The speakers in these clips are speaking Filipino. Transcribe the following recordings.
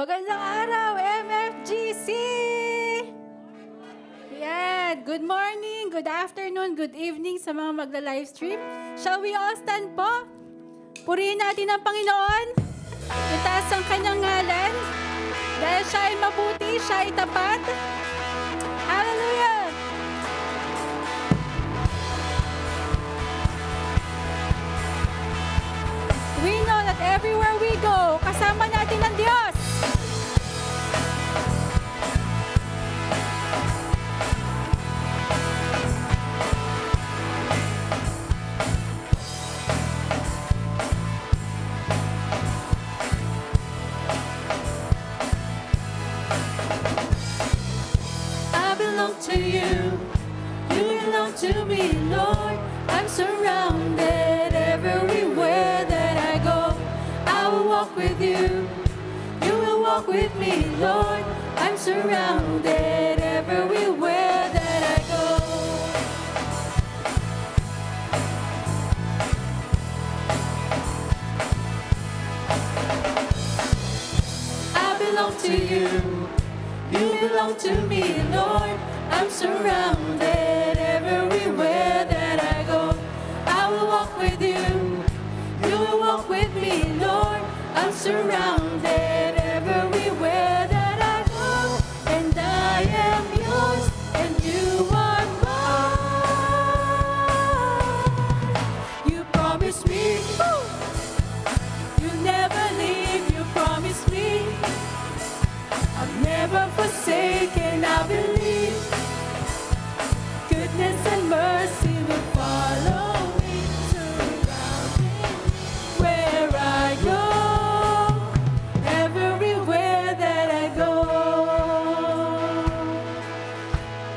Magandang araw, MFGC! Yan, good morning, good afternoon, good evening sa mga magla-livestream. Shall we all stand po? Purihin natin ang Panginoon. Itaas ang kanyang ngalan. Dahil siya ay mabuti, siya ay tapat. Hallelujah! We know that everywhere we go, kasama natin ang Diyos. I belong to you, you belong to me, Lord. I'm surrounded everywhere that I go. I will walk with you, you will walk with me, Lord. I'm surrounded everywhere that I go. I belong to you, you belong to me, Lord. I'm surrounded everywhere that I go. I will walk with you, you will walk with me, Lord. I'm surrounded everywhere that I go. And I am yours, and you are mine. You promised me, you never leave, you promised me. I'm never forsaken, I believe. Goodness and mercy will follow me, surrounding where I go, everywhere that I go.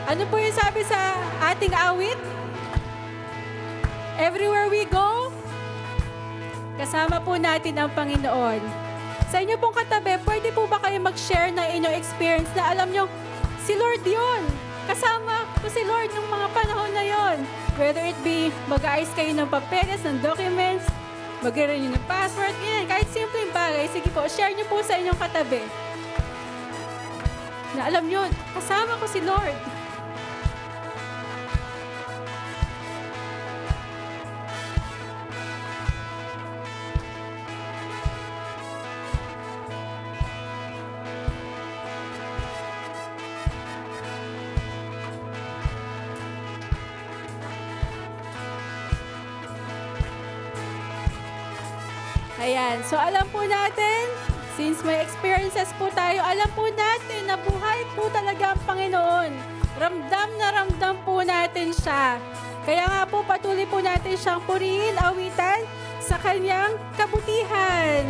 Ano po yung sabi sa ating awit? Everywhere we go, kasama po natin ang Panginoon. Sa inyo pong katabi, pwede po ba kayo mag-share ng inyong experience na alam nyo, si Lord yun. Kasama ko si Lord nung mga panahon na yon. Whether it be mag-ayos kayo ng papeles, ng documents, mag-renew ng password, yan, kahit simpleng bagay, sige po, share nyo po sa inyong katabi. Na alam nyo, kasama ko si Lord. Ayan, so alam po natin, since may experiences po tayo, alam po natin na buhay po talaga ang Panginoon. Ramdam na ramdam po natin siya. Kaya nga po patuloy po natin siyang purihin, awitan sa kanyang kabutihan.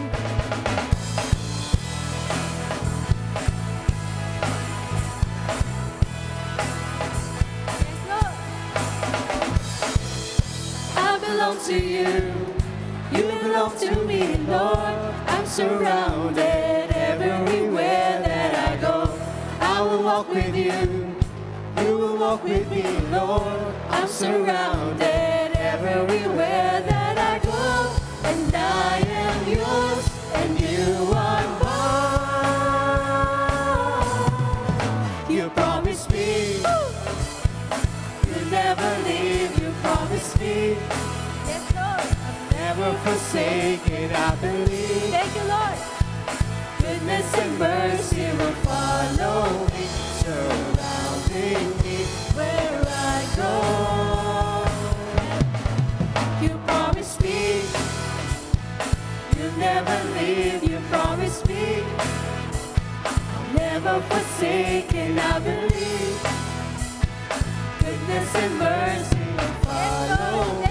Yes, Lord. I belong to you. You belong to me, Lord. I'm surrounded everywhere that I go. I will walk with you. You will walk with me, Lord. I'm surrounded everywhere that I go. And I am yours, and you are mine. You promised me you'll never leave. You promised me. Yes, Lord. Never forsaken, I believe. Thank you, Lord. Goodness and mercy will follow me, surrounding me where I go. You promised me you'll never leave. You promised me I'll never forsaken, I believe. Goodness and mercy will follow me.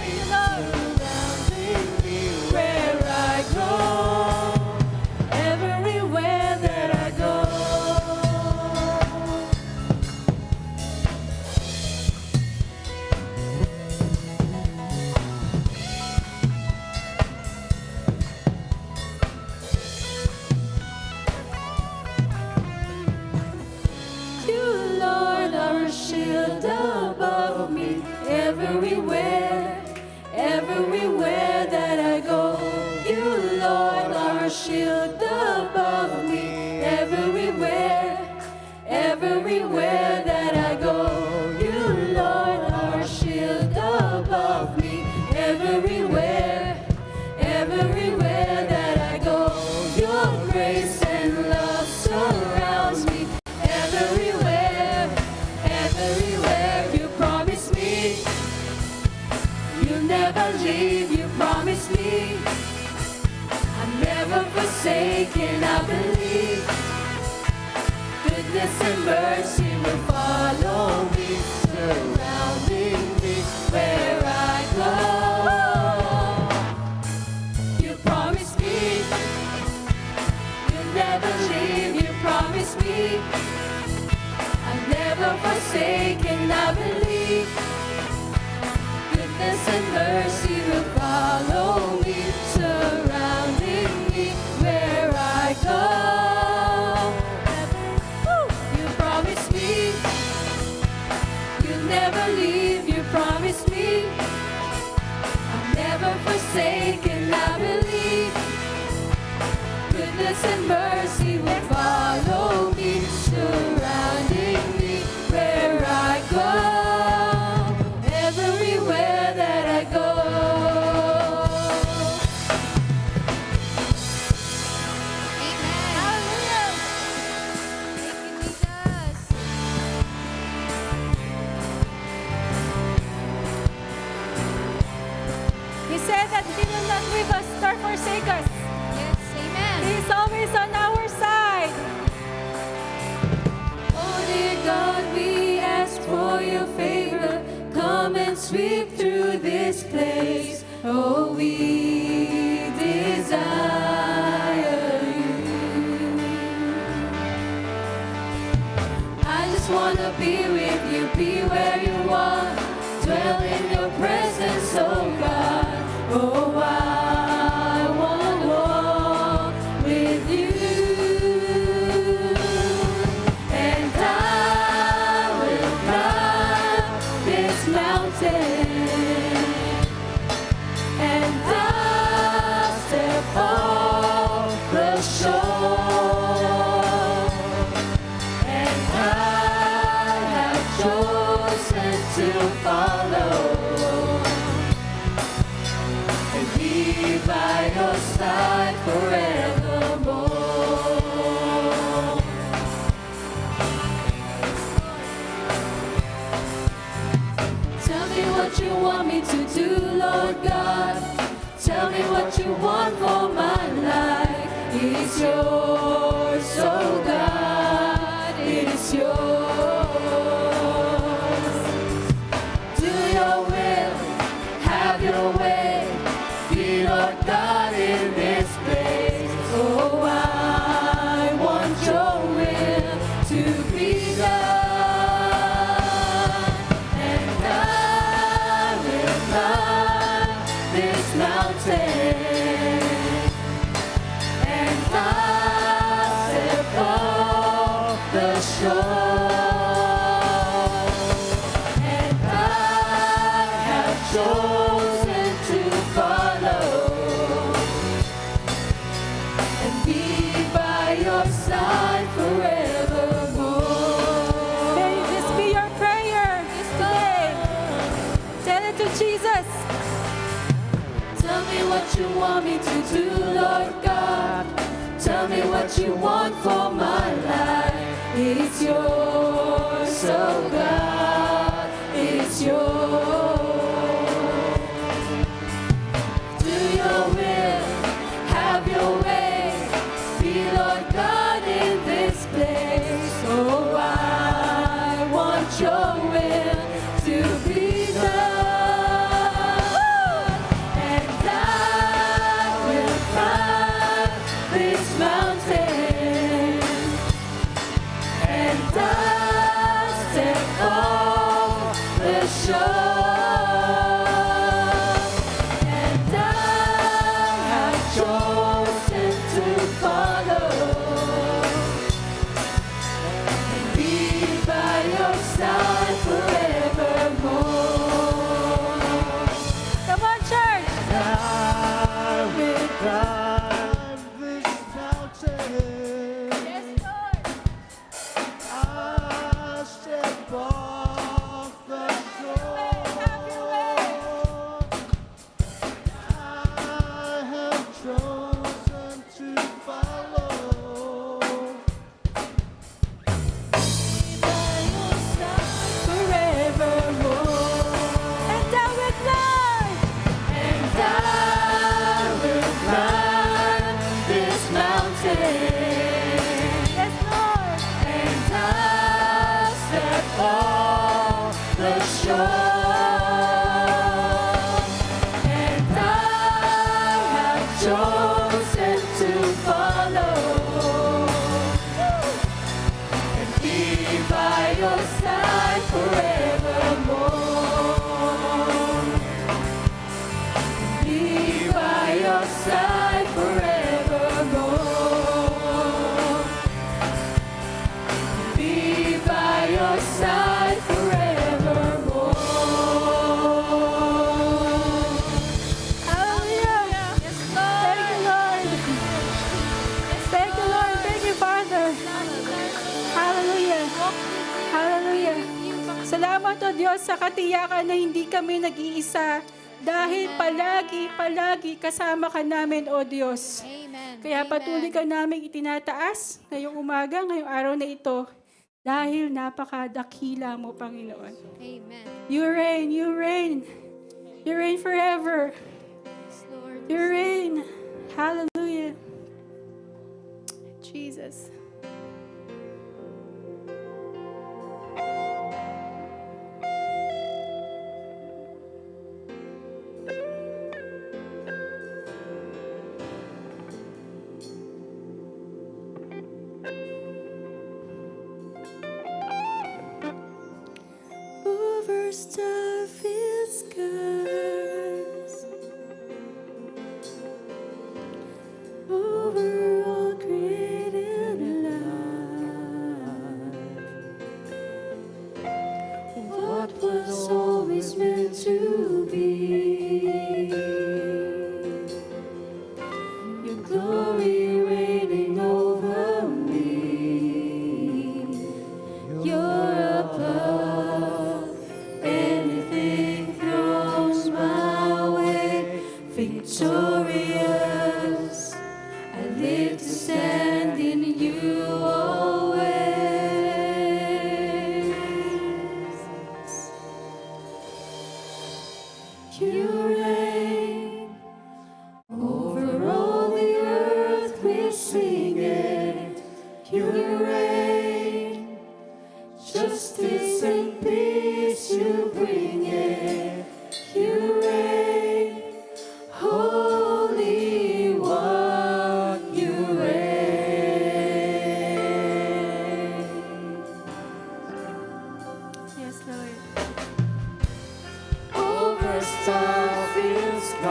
leave you, promise me. I'm never forsaken, I believe. Goodness and mercy will follow me, surrounding me where I go. You promise me you'll never leave, you promise me. I'm never forsaken, I believe. Goodness and mercy will follow me, surrounding me where I go. You promise me you'll never leave, you promise me. I'm never forsaken, I believe. Goodness and mercy will follow me, surrounding me where I go. Everywhere that I go. Hallelujah. Thank you, Jesus. He said that He will not leave us nor forsake us. Yes, amen. He's always on our side. Oh dear God, we ask for your favor. Come and sweep through this place. Oh, we desire you. I just want to be with you, be where you are. Dwell in your presence, oh God. Oh, I want to walk with you. And I will climb this mountain. And I'll step off the shore. And I have chosen to follow and be by your side forevermore. Tell me what you want me to do, Lord God. Tell me what you want for my life. It is yours, oh God, it is yours. Do your will, have your way. Be Lord God in this place. Oh, I want your will to be done. And I will climb this mountain. And I'll step off the shore. And I have chosen to follow and be by your side forevermore. May this be your prayer today. Tell it to Jesus. Tell me what you want me to do, Lord God. Tell me what you want for my life. It is yours, oh God, it is yours. Do your will, have your way. Be Lord God in this place. Oh, I want your will to be done. And I will climb this mountain. And I'll step off the shore. And I have chosen to follow and be by your side forevermore. Come on, church. I will climb this mountain. Yes, Lord. I'll step on Salamat, O Diyos, sa katiyakan na hindi kami nag-iisa dahil palagi kasama ka namin, O Diyos. Amen. Kaya Amen. patuloy ka namin itinataas ngayong umaga, ngayong araw na ito, dahil napakadakila mo, Panginoon. Amen. You reign, you reign. You reign forever. Yes, Lord. You reign. Hallelujah. Jesus. Over star-filled skies, over all created life, what was always meant to be, your glory reigning over me, you're above anything throws my way, victorious. I live to stand in you always. You reign over all the earth, we sing it. You reign, justice and peace you bring it. You reign, Holy One, you reign. Yes, Lord. Over star-filled skies,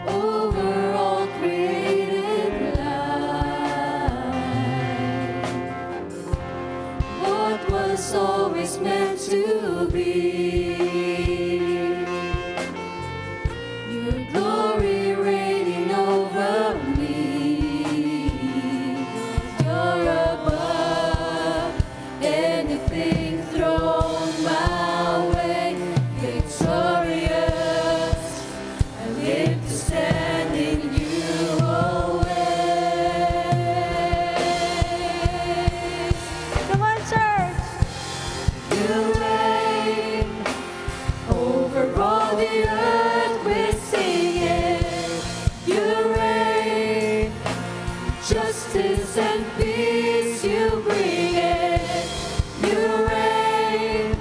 over all created life, what was always meant to be, your glory reigning over me, you're above anything thrown my way, victorious. I live to stand in you always. Come on, church. You reign over all the earth, we sing it. You reign, justice and peace you bring it. You reign,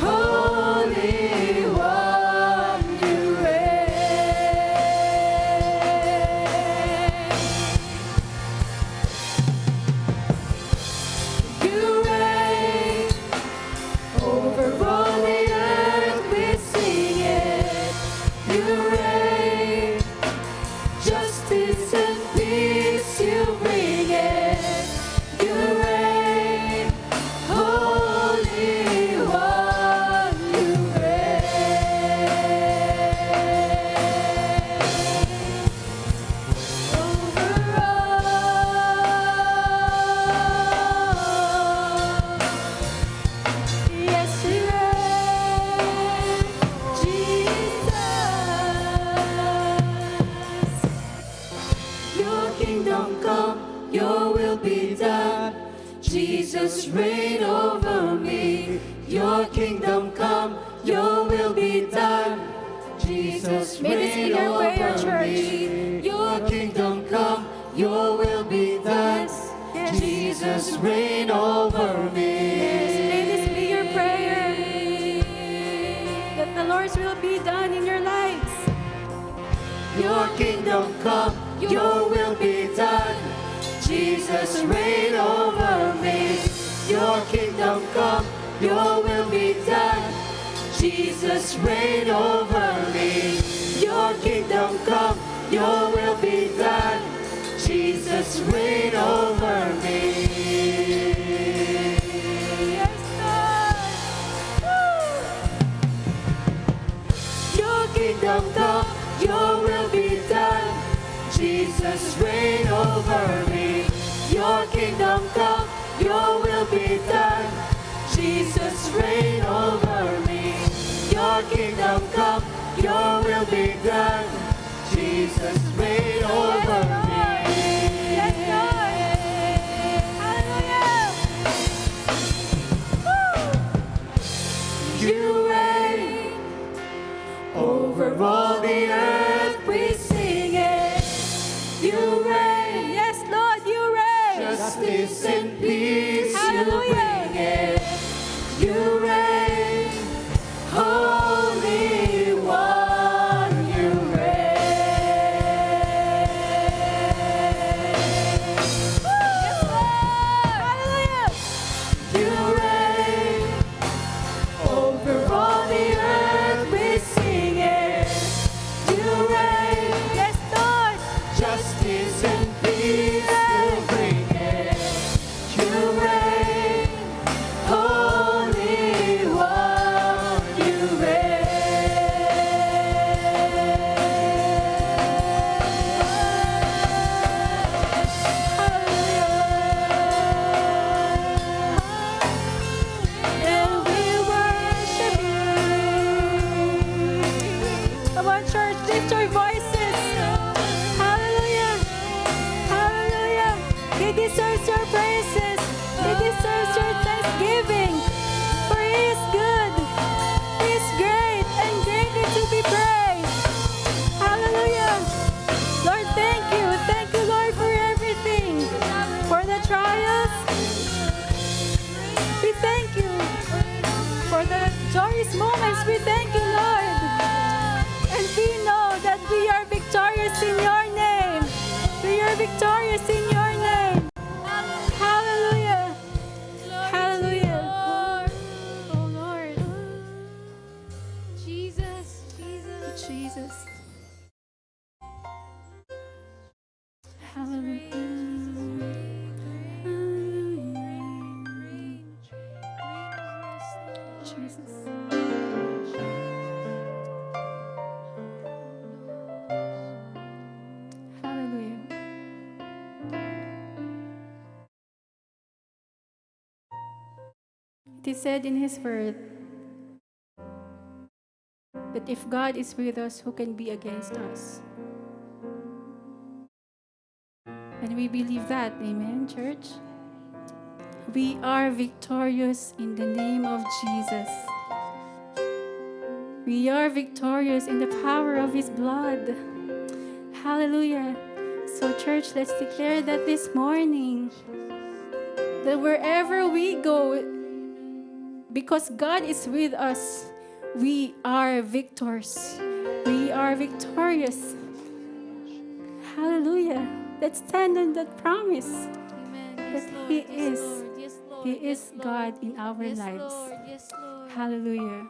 Holy One, you reign. You reign over all the earth, we sing it. You reign, justice and peace you bring it. You reign, Holy One, you reign. Over all. Yes, you reign, Jesus. Your kingdom come, your will be done. Jesus, reign over me. Your kingdom come, your will be done. Jesus, reign over me. Your kingdom come, your will be done. Jesus, reign over me. May this be your prayer, that the Lord's will be done in your lives. Your kingdom come, your will be done. Jesus, reign over me. Your kingdom come, your will be done. Jesus, reign over me. Your kingdom come, your will be done. Jesus, reign over me. Yes, Lord. Your kingdom come, your will be done. Jesus, reign over me. Your kingdom come, your will be done. Jesus, reign over me. Your kingdom come, your will be done. Jesus, reign over me. Yes, Lord. Hallelujah. You reign over all the earth, we sing it. You reign, Yes, Lord, you reign. justice and peace, Hallelujah. you bring it. You reign, Holy One, you reign. Yes, Lord. Hallelujah. You reign over all the earth, we sing it. You reign, Yes, Lord. justice and peace, you bring it. You reign, Holy One, you reign. And we worship you. Come on, church, lift your voices. Hallelujah. Hallelujah. He deserves your praises. He deserves your thanksgiving. For He is good. He is great and greatly to be praised. Hallelujah. Lord, thank you. Thank you, Lord, for everything. For the trials. We thank you. For the joyous moments, we thank you, Lord. And we know that we are victorious in your name. We are victorious in your name. Hallelujah. Hallelujah. Oh, Lord. Jesus, Jesus. Jesus. Hallelujah. Jesus. Hallelujah. It is said in His word that if God is with us, who can be against us? And we believe that, amen, church? We are victorious in the name of Jesus. We are victorious in the power of His blood. Hallelujah. So, church, let's declare that this morning, that wherever we go, because God is with us, we are victors. We are victorious. Hallelujah. Let's stand on that promise. Amen. That Yes, Lord. He Yes, is. Lord. Yes, Lord. He Yes, is Lord. God in our Yes, lives. Lord. Yes, Lord. Hallelujah.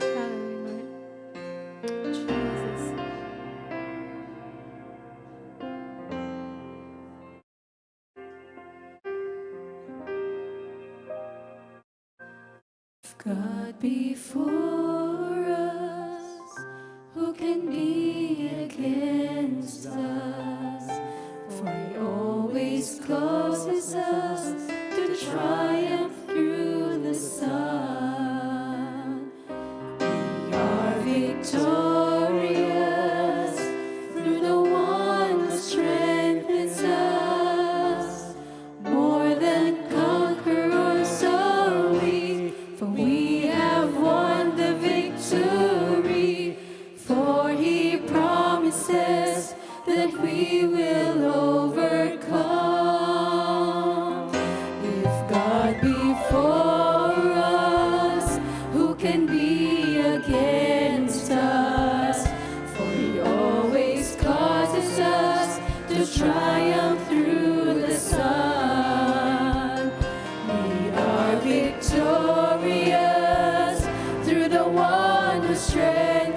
Hallelujah. Jesus. If God before us, who can be against us? For He always causes us to triumph through the sun. We are victorious through the one who strengthens us. More than conquerors are we, for we have won the victory. For He promises that we will overcome. If God be for us, who can be against us? For He always causes us to triumph through the sun. We are victorious through the one who strengthens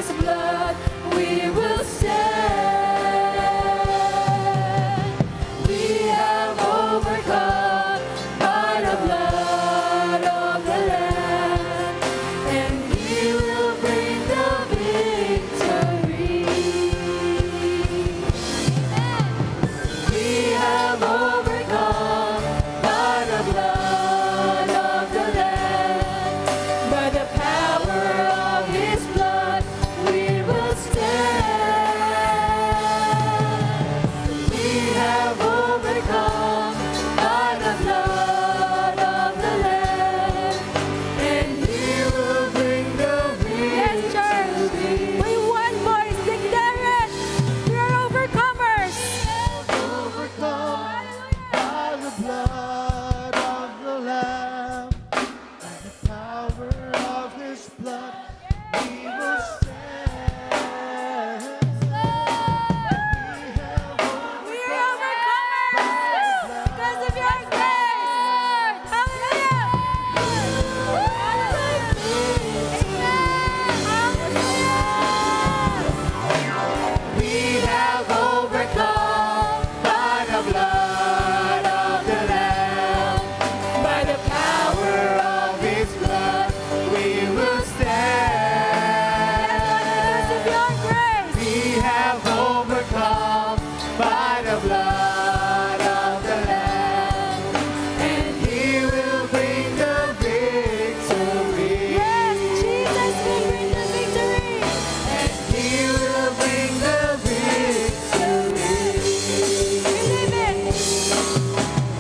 His blood, we will stand. We have overcome by the blood of the Lamb, and He will bring the victory. We have overcome by the blood of the Lamb, by the power of His blood, we will stand. We have overcome by the blood of the Lamb, and He will bring the victory. With one voice, declare it. We are overcomers. Overcome by the blood of the Lamb, by the power of His blood, we will stand. We are overcomers because of your grace. Hallelujah. We have overcome by the blood of the Lamb, by the power of His blood, we will stand. Because of your grace. We have overcome by the blood of the Lamb, and He will bring the victory. Yes, Jesus will bring the victory. And He will bring the victory. Believe it.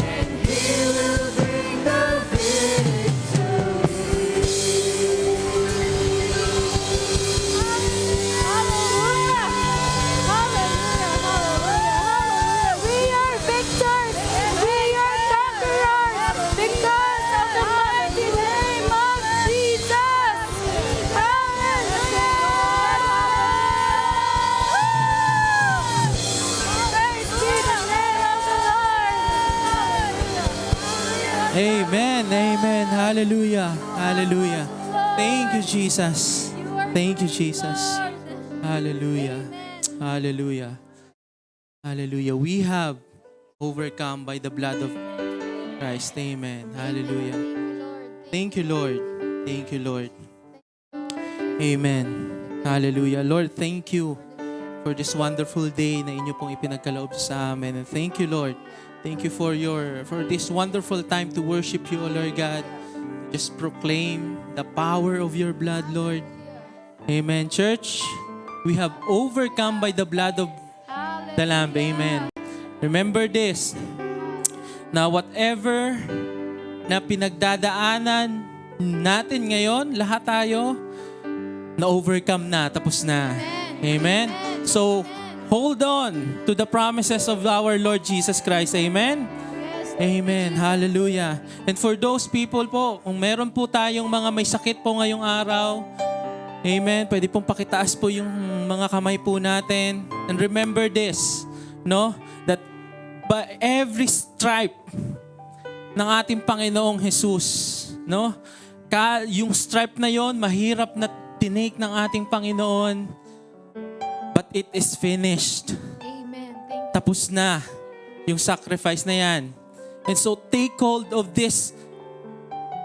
And He will bring the victory. Hallelujah. Hallelujah. Hallelujah. We are victors. We are conquerors because of the mighty name of Jesus. Hallelujah. Praise be the name of the Lord. Amen. Amen. Hallelujah. Hallelujah. Thank you, Jesus. Thank you, Jesus. Hallelujah. Hallelujah. Hallelujah. We have overcome by the blood of Christ. Amen. Hallelujah. Thank you, Lord. Thank you, Lord. Amen. Hallelujah. Lord, thank you for this wonderful day na inyo pong ipinagkaloob sa amin. And thank you, Lord. Thank you for this wonderful time to worship you, O Lord God. Just proclaim the power of your blood, Lord. Amen. Church, we have overcome by the blood of the Lamb. Amen. Remember this, na whatever na pinagdadaanan natin ngayon, lahat tayo, na-overcome na, tapos na. Amen. So, hold on to the promises of our Lord Jesus Christ. Amen. Amen. Hallelujah. And for those people po, kung meron po tayong mga may sakit po ngayong araw, amen, pwede pong pakitaas po yung mga kamay po natin. And remember this, no? That by every stripe ng ating Panginoong Jesus, no? Yung stripe na yon, mahirap na tinake ng ating Panginoon, but it is finished. Amen. Thank you. Tapos na yung sacrifice na yan. And so take hold of this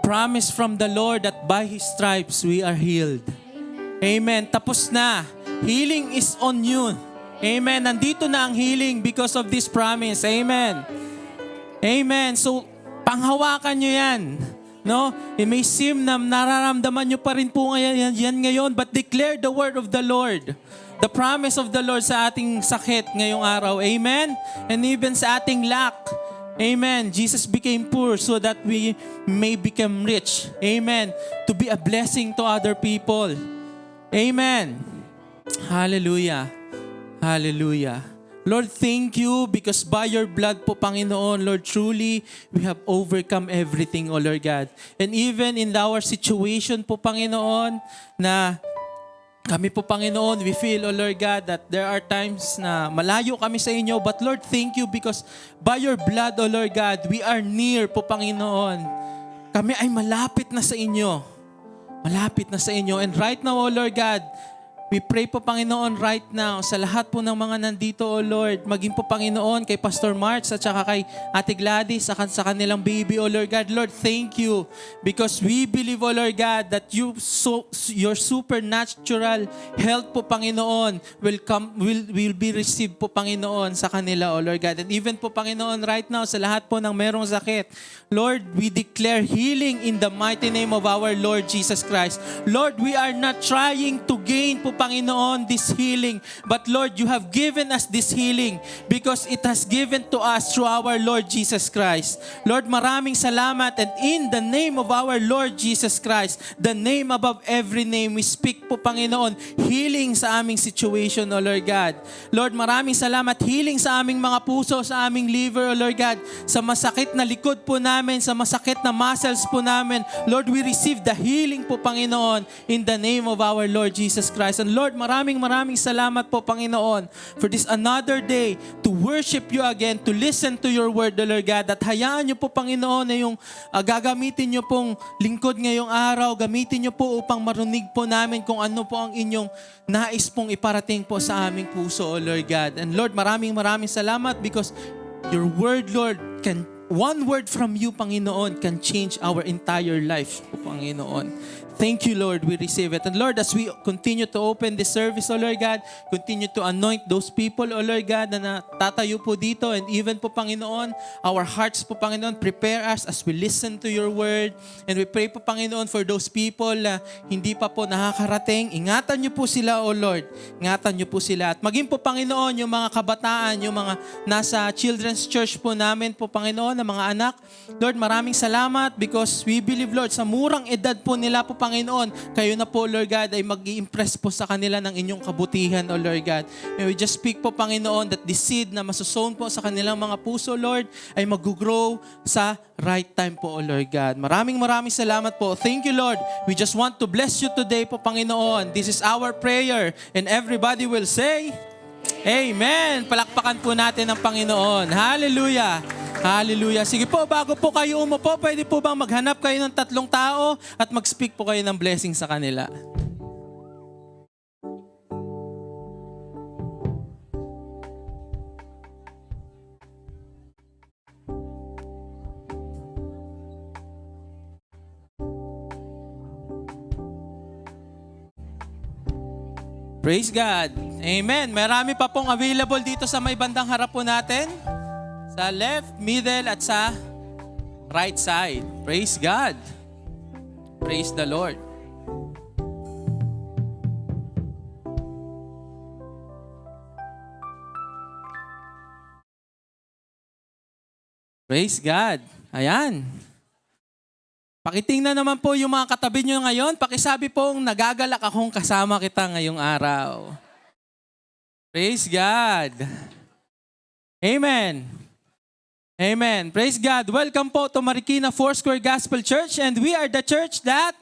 promise from the Lord that by His stripes we are healed. Amen. Tapos na. Healing is on you. Amen. Nandito na ang healing because of this promise. Amen. Amen. So, panghawakan nyo yan. No? It may seem na nararamdaman nyo pa rin po yan ngayon, but declare the word of the Lord. The promise of the Lord sa ating sakit ngayong araw. Amen? And even sa ating lack. Amen. Jesus became poor so that we may become rich. Amen. To be a blessing to other people. Amen. Hallelujah. Hallelujah. Lord, thank you because by your blood po, Panginoon, Lord, truly we have overcome everything, O Lord God. And even in our situation po, Panginoon, na kami po, Panginoon, we feel, O Lord God, that there are times na malayo kami sa inyo. But Lord, thank you because by your blood, O Lord God, we are near po, Panginoon. Kami ay malapit na sa inyo. Malapit na sa inyo. And right now, O Lord God, We pray po, Panginoon, right now sa lahat po ng mga nandito, O Lord. Maging po, Panginoon, kay Pastor March at saka kay Ate Gladys, sa kanilang baby, O Lord God. Lord, thank you because we believe, O Lord God, that your supernatural health po, Panginoon, will be received po, Panginoon, sa kanila, O Lord God. And even po, Panginoon, right now, sa lahat po ng merong sakit, Lord, we declare healing in the mighty name of our Lord Jesus Christ. Lord, we are not trying to gain po, Panginoon, this healing. But Lord, you have given us this healing because it has given to us through our Lord Jesus Christ. Lord, maraming salamat, and in the name of our Lord Jesus Christ, the name above every name, we speak po, Panginoon, healing sa aming situation, O Lord God. Lord, maraming salamat, healing sa aming mga puso, sa aming liver, O Lord God, sa masakit na likod po namin, sa masakit na muscles po namin. Lord, we receive the healing po, Panginoon, in the name of our Lord Jesus Christ. And Lord, maraming salamat po, Panginoon, for this another day to worship you again, to listen to your word, O Lord God. At hayaan niyo po, Panginoon, na yung gagamitin niyo pong lingkod ngayong araw, gamitin niyo po upang marinig po namin kung ano po ang inyong nais pong iparating po sa aming puso, O Lord God. And Lord, maraming salamat because your word, Lord, one word from you, Panginoon, can change our entire life, po, Panginoon. Thank you, Lord. We receive it. And Lord, as we continue to open this service, O Lord God, continue to anoint those people, O Lord God, na natatayo po dito. And even po, Panginoon, our hearts po, Panginoon, prepare us as we listen to your word. And we pray po, Panginoon, for those people na hindi pa po nakakarating. Ingatan niyo po sila, O Lord. Ingatan niyo po sila. At maging po, Panginoon, yung mga kabataan, yung mga nasa children's church po namin po, Panginoon, na mga anak. Lord, maraming salamat because we believe, Lord, sa murang edad po nila po, Panginoon, kayo na po, Lord God, ay mag-i-impress po sa kanila ng inyong kabutihan, O Lord God. And we just speak po, Panginoon, that the seed na masosown po sa kanilang mga puso, Lord, ay mag-grow sa right time po, O Lord God. Maraming salamat po. Thank you, Lord. We just want to bless you today po, Panginoon. This is our prayer. And everybody will say, Amen. Palakpakan po natin ang Panginoon. Hallelujah. Hallelujah. Sige po, bago po kayo umupo, pwede po bang maghanap kayo ng 3 tao at mag-speak po kayo ng blessing sa kanila? Praise God. Amen. Marami pa pong available dito sa may bandang harap po natin. Sa left, middle, at sa right side. Praise God. Praise the Lord. Praise God. Ayan. Pakitingnan naman po yung mga katabi nyo ngayon. Pakisabi pong nagagalak akong kasama kita ngayong araw. Praise God. Amen. Amen. Praise God. Welcome po to Marikina Foursquare Gospel Church, and we are the church that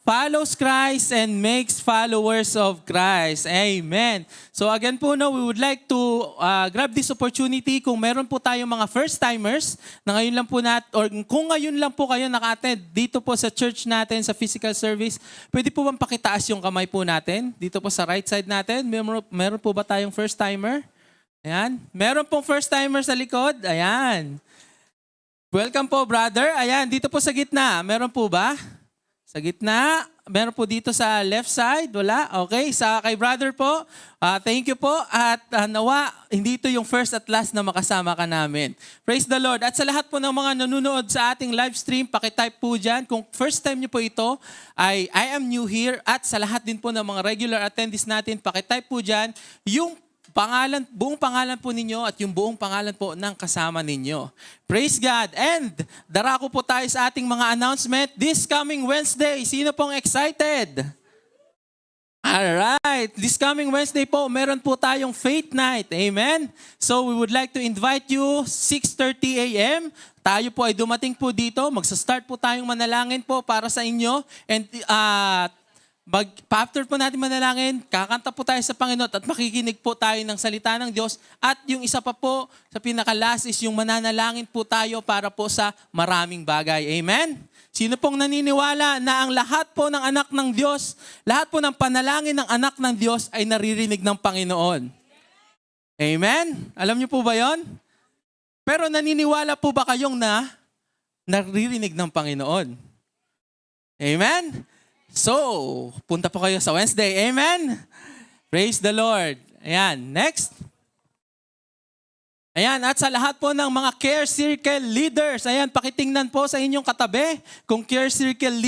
follows Christ and makes followers of Christ. Amen. So again po, we would like to grab this opportunity kung meron po tayong mga first-timers na ngayon lang po or kung ngayon lang po kayo naka-attend dito po sa church natin, sa physical service, pwede po bang pakitaas yung kamay po natin? Dito po sa right side natin, meron po ba tayong first-timer? Ayan. Meron pong first-timer sa likod? Ayan. Welcome po, brother. Ayan, dito po sa gitna. Meron po ba? Sa gitna. Meron po dito sa left side. Wala? Okay. Sa kay brother po, thank you po. At nawa, hindi ito yung first at last na makasama ka namin. Praise the Lord. At sa lahat po ng mga nanonood sa ating live stream, pakitype po dyan. Kung first time niyo po ito, I am new here. At sa lahat din po ng mga regular attendees natin, pakitype po dyan yung buong pangalan po ninyo at yung buong pangalan po ng kasama ninyo. Praise God. And darako po tayo sa ating mga announcement this coming Wednesday. Sino pong excited? Alright. This coming Wednesday po, meron po tayong Faith Night. Amen? So we would like to invite you 6:30 a.m. Tayo po ay dumating po dito. Magsa-start po tayong manalangin po para sa inyo. And after po natin manalangin, kakanta po tayo sa Panginoon at makikinig po tayo ng salita ng Diyos. At yung isa pa po, sa pinakalas is yung mananalangin po tayo para po sa maraming bagay. Amen? Sino pong naniniwala na ang lahat po ng anak ng Diyos, lahat po ng panalangin ng anak ng Diyos ay naririnig ng Panginoon? Amen? Alam niyo po ba yon? Pero naniniwala po ba kayong naririnig ng Panginoon? Amen? So, punta po kayo sa Wednesday. Amen? Praise the Lord. Ayan, next. Ayan, at sa lahat po ng mga Care Circle leaders, ayan, pakitingnan po sa inyong katabi. Kung Care Circle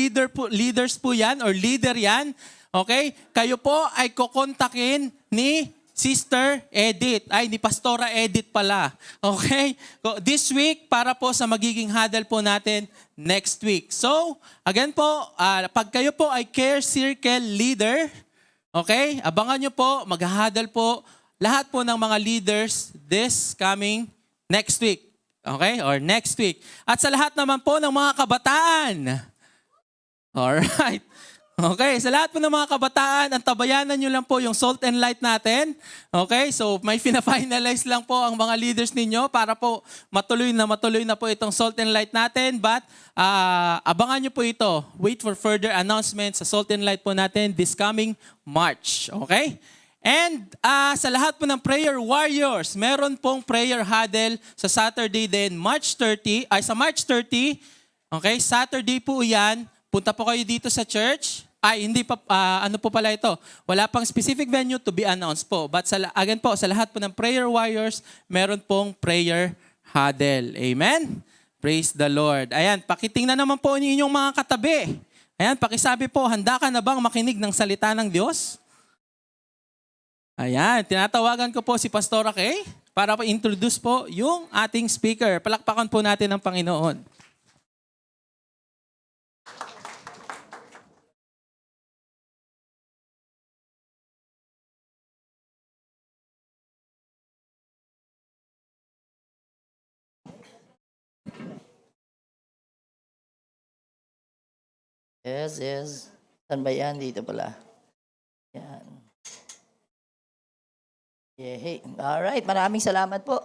leaders po yan or leader yan, okay? Kayo po ay kukontakin ni Sister Edith. Ay, ni Pastora Edith pala. Okay? This week, para po sa magiging huddle po natin next week. So, again po, pag kayo po ay Care Circle leader, okay? Abangan nyo po, mag-huddle po lahat po ng mga leaders this coming next week. Okay? Or next week. At sa lahat naman po ng mga kabataan. Alright. Okay, sa lahat po ng mga kabataan, ang tabayanan nyo lang po yung Salt and Light natin. Okay, so may fina-finalize lang po ang mga leaders ninyo para po matuloy na po itong Salt and Light natin. But abangan nyo po ito. Wait for further announcements sa Salt and Light po natin this coming March. Okay? And sa lahat po ng prayer warriors, meron pong prayer huddle sa Saturday din, sa March 30. Okay, Saturday po yan. Punta po kayo dito sa church. Ay, hindi pa, ano po pala ito? Wala pang specific venue to be announced po. But again po, sa lahat po ng prayer warriors, meron pong prayer huddle. Amen? Praise the Lord. Ayan, pakitingnan naman po niyo inyong mga katabi. Ayan, pakisabi po, handa ka na bang makinig ng salita ng Diyos? Ayan, tinatawagan ko po si Pastora Kay para pa-introduce po yung ating speaker. Palakpakan po natin ang Panginoon. Yes. Saan ba yan? Dito pala. Yan. Yay. Alright, maraming salamat po.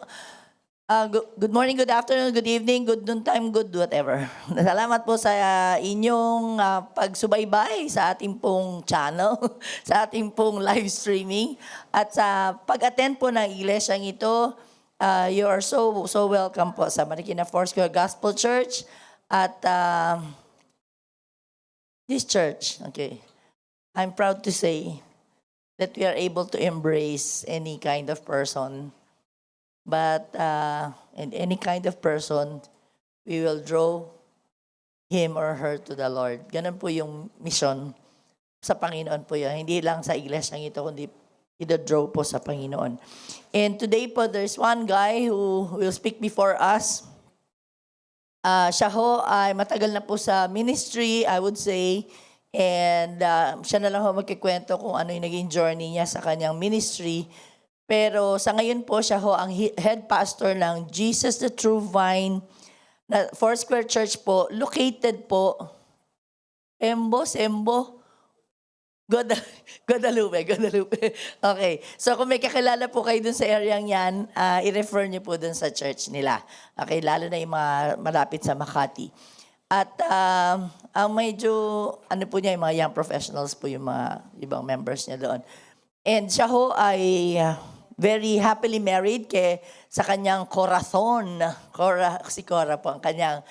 Good morning, good afternoon, good evening, good noontime, good whatever. Salamat po sa inyong pagsubaybay sa ating pong channel, sa ating pong live streaming. At sa pag-attend po ng iglesyang ito, you are so welcome po sa Marikina Foursquare Gospel Church at this church. Okay. I'm proud to say that we are able to embrace any kind of person. But and any kind of person, we will draw him or her to the Lord. Ganun po yung mission sa Panginoon po yun. Hindi lang sa iglesyang ito, kundi i-draw po sa Panginoon. And today po, there's one guy who will speak before us. Siya ho ay matagal na po sa ministry, I would say. And siya na lang ho magkikwento kung ano yung naging journey niya sa kanyang ministry. Pero sa ngayon po, siya ho ang head pastor ng Jesus the True Vine na Foursquare Church po, located po Sembo, Guadalupe. Okay. So kung may kakilala po kayo dun sa area yan, i-refer niyo po dun sa church nila. Okay, lalo na yung mga malapit sa Makati. At ang medyo, ano po niya, yung mga young professionals po yung mga ibang members niya doon. And siya ho ay very happily married sa kanyang corazon. Si Cora po, ang kanyang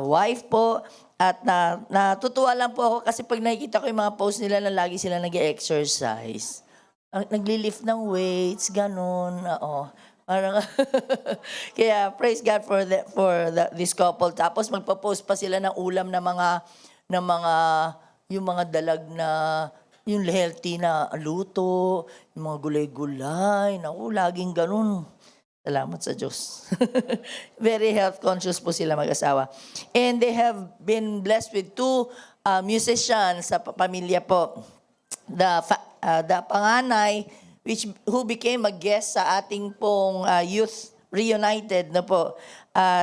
wife po. At natutuwa lang po ako kasi pag nakikita ko yung mga post nila na lagi sila nag-exercise. Nagli-lift ng weights, ganun. Oo. Parang kaya praise God for this couple. Tapos magpo-post pa sila ng ulam na yung mga dalag na yung healthy na luto, yung mga gulay-gulay. Naku, laging ganun. Salamat sa Diyos. Very health conscious po sila mag-asawa. And they have been blessed with two musicians sa pamilya po. The panganay, who became a guest sa ating pong youth reunited na po.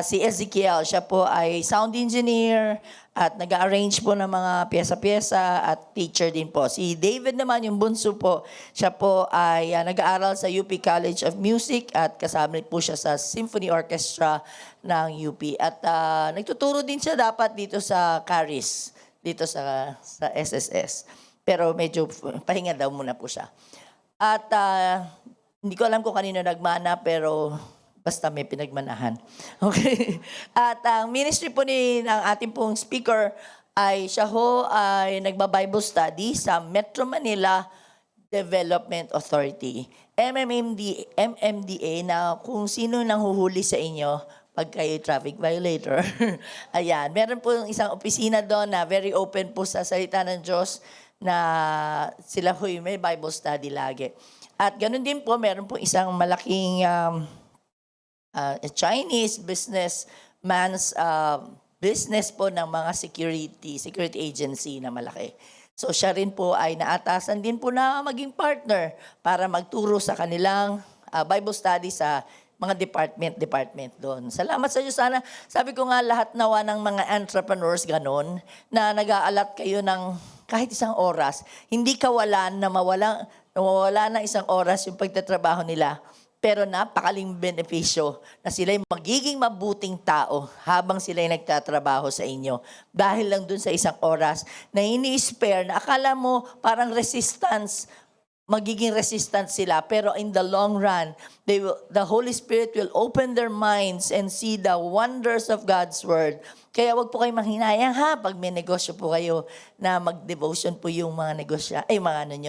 Si Ezekiel, siya po ay sound engineer at nag-arrange po ng mga pyesa-pyesa at teacher din po. Si David naman, yung bunso po, siya po ay nag-aaral sa UP College of Music at kasama po siya sa Symphony Orchestra ng UP. At nagtuturo din siya dapat dito sa Caris, dito sa SSS. Pero medyo pahinga daw muna po siya. At hindi ko alam kung kanino nagmana, pero basta may pinagmanahan. Okay. At ang ministry po ng ating pong speaker ay siya ho ay nagba-Bible study sa Metro Manila Development Authority. MMDA na kung sino nang huhuli sa inyo pag kayo traffic violator. Ayan. Meron po isang opisina doon na very open po sa salita ng Diyos na sila ho'y may Bible study lagi. At ganun din po, meron po isang malaking Chinese businessman's business po ng mga security agency na malaki. So siya rin po ay naatasan din po na maging partner para magturo sa kanilang Bible study sa mga department doon. Salamat sa Diyos. Sana, sabi ko nga lahat nawa ng mga entrepreneurs ganon, na nag-aalat kayo ng kahit isang oras, hindi kawalan na mawala na isang oras yung pagtatrabaho nila. Pero napakaling benepisyo na sila'y magiging mabuting tao habang sila'y nagtatrabaho sa inyo. Dahil lang dun sa isang oras na ini-spare na akala mo parang magiging resistant sila. Pero in the long run, the Holy Spirit will open their minds and see the wonders of God's Word. Kaya wag po kayong manghinayang ha, pag may negosyo po kayo na mag-devotion po yung mga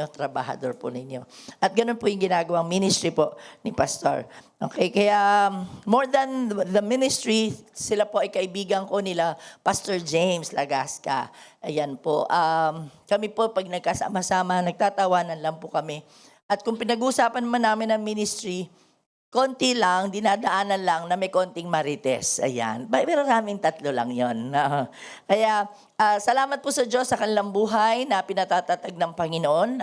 trabahador po ninyo. At ganun po yung ginagawang ministry po ni Pastor. Okay, kaya more than the ministry, sila po ay kaibigan ko nila, Pastor James Lagasca. Ayan po. Kami po pag nagkasama-sama, nagtatawanan lang po kami. At kung pinag-uusapan man namin ang ministry, konti lang, dinadaanan lang na may konting marites. Ayan. Pero kaming tatlo lang yon. Kaya, salamat po sa Diyos sa kanilang buhay na pinatatatag ng Panginoon.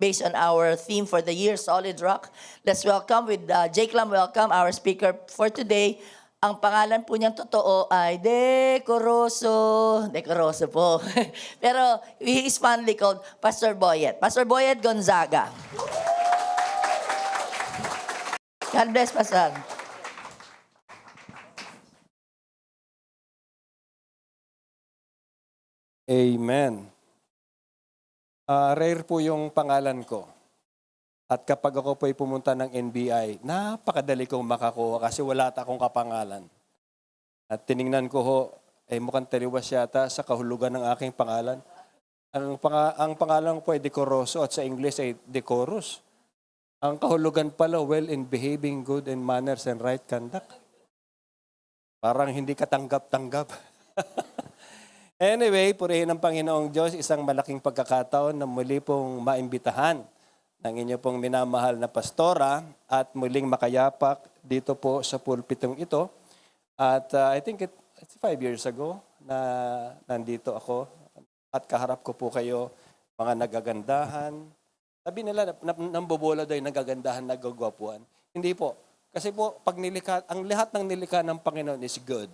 Based on our theme for the year, Solid Rock. Let's welcome with Jake Lam, welcome our speaker for today. Ang pangalan po niyang totoo ay Decoroso po. Pero he is fondly called Pastor Boyet. Pastor Boyet Gonzaga. God bless, Pastor. Amen. Rare po yung pangalan ko. At kapag ako po ay pumunta ng NBI, napakadali kong makakuha kasi wala akong kapangalan. At tiningnan ko ho, mukhang taliwas yata sa kahulugan ng aking pangalan. Ang pangalan ko po ay Decoroso at sa English ay Decorous. Ang kahulugan pala, well in behaving good in manners and right conduct. Parang hindi katanggap-tanggap. Anyway, purihin ng Panginoong Diyos, isang malaking pagkakataon na muli pong maimbitahan ng inyo pong minamahal na pastora at muling makayapak dito po sa pulpitong ito. At I think it's 5 years ago na nandito ako at kaharap ko po kayo, mga nagagandahan. Sabi nila, nambobola daw yung nagagandahan, nagagwapuan. Hindi po. Kasi po, pag ang lahat ng nilikha ng Panginoon is good.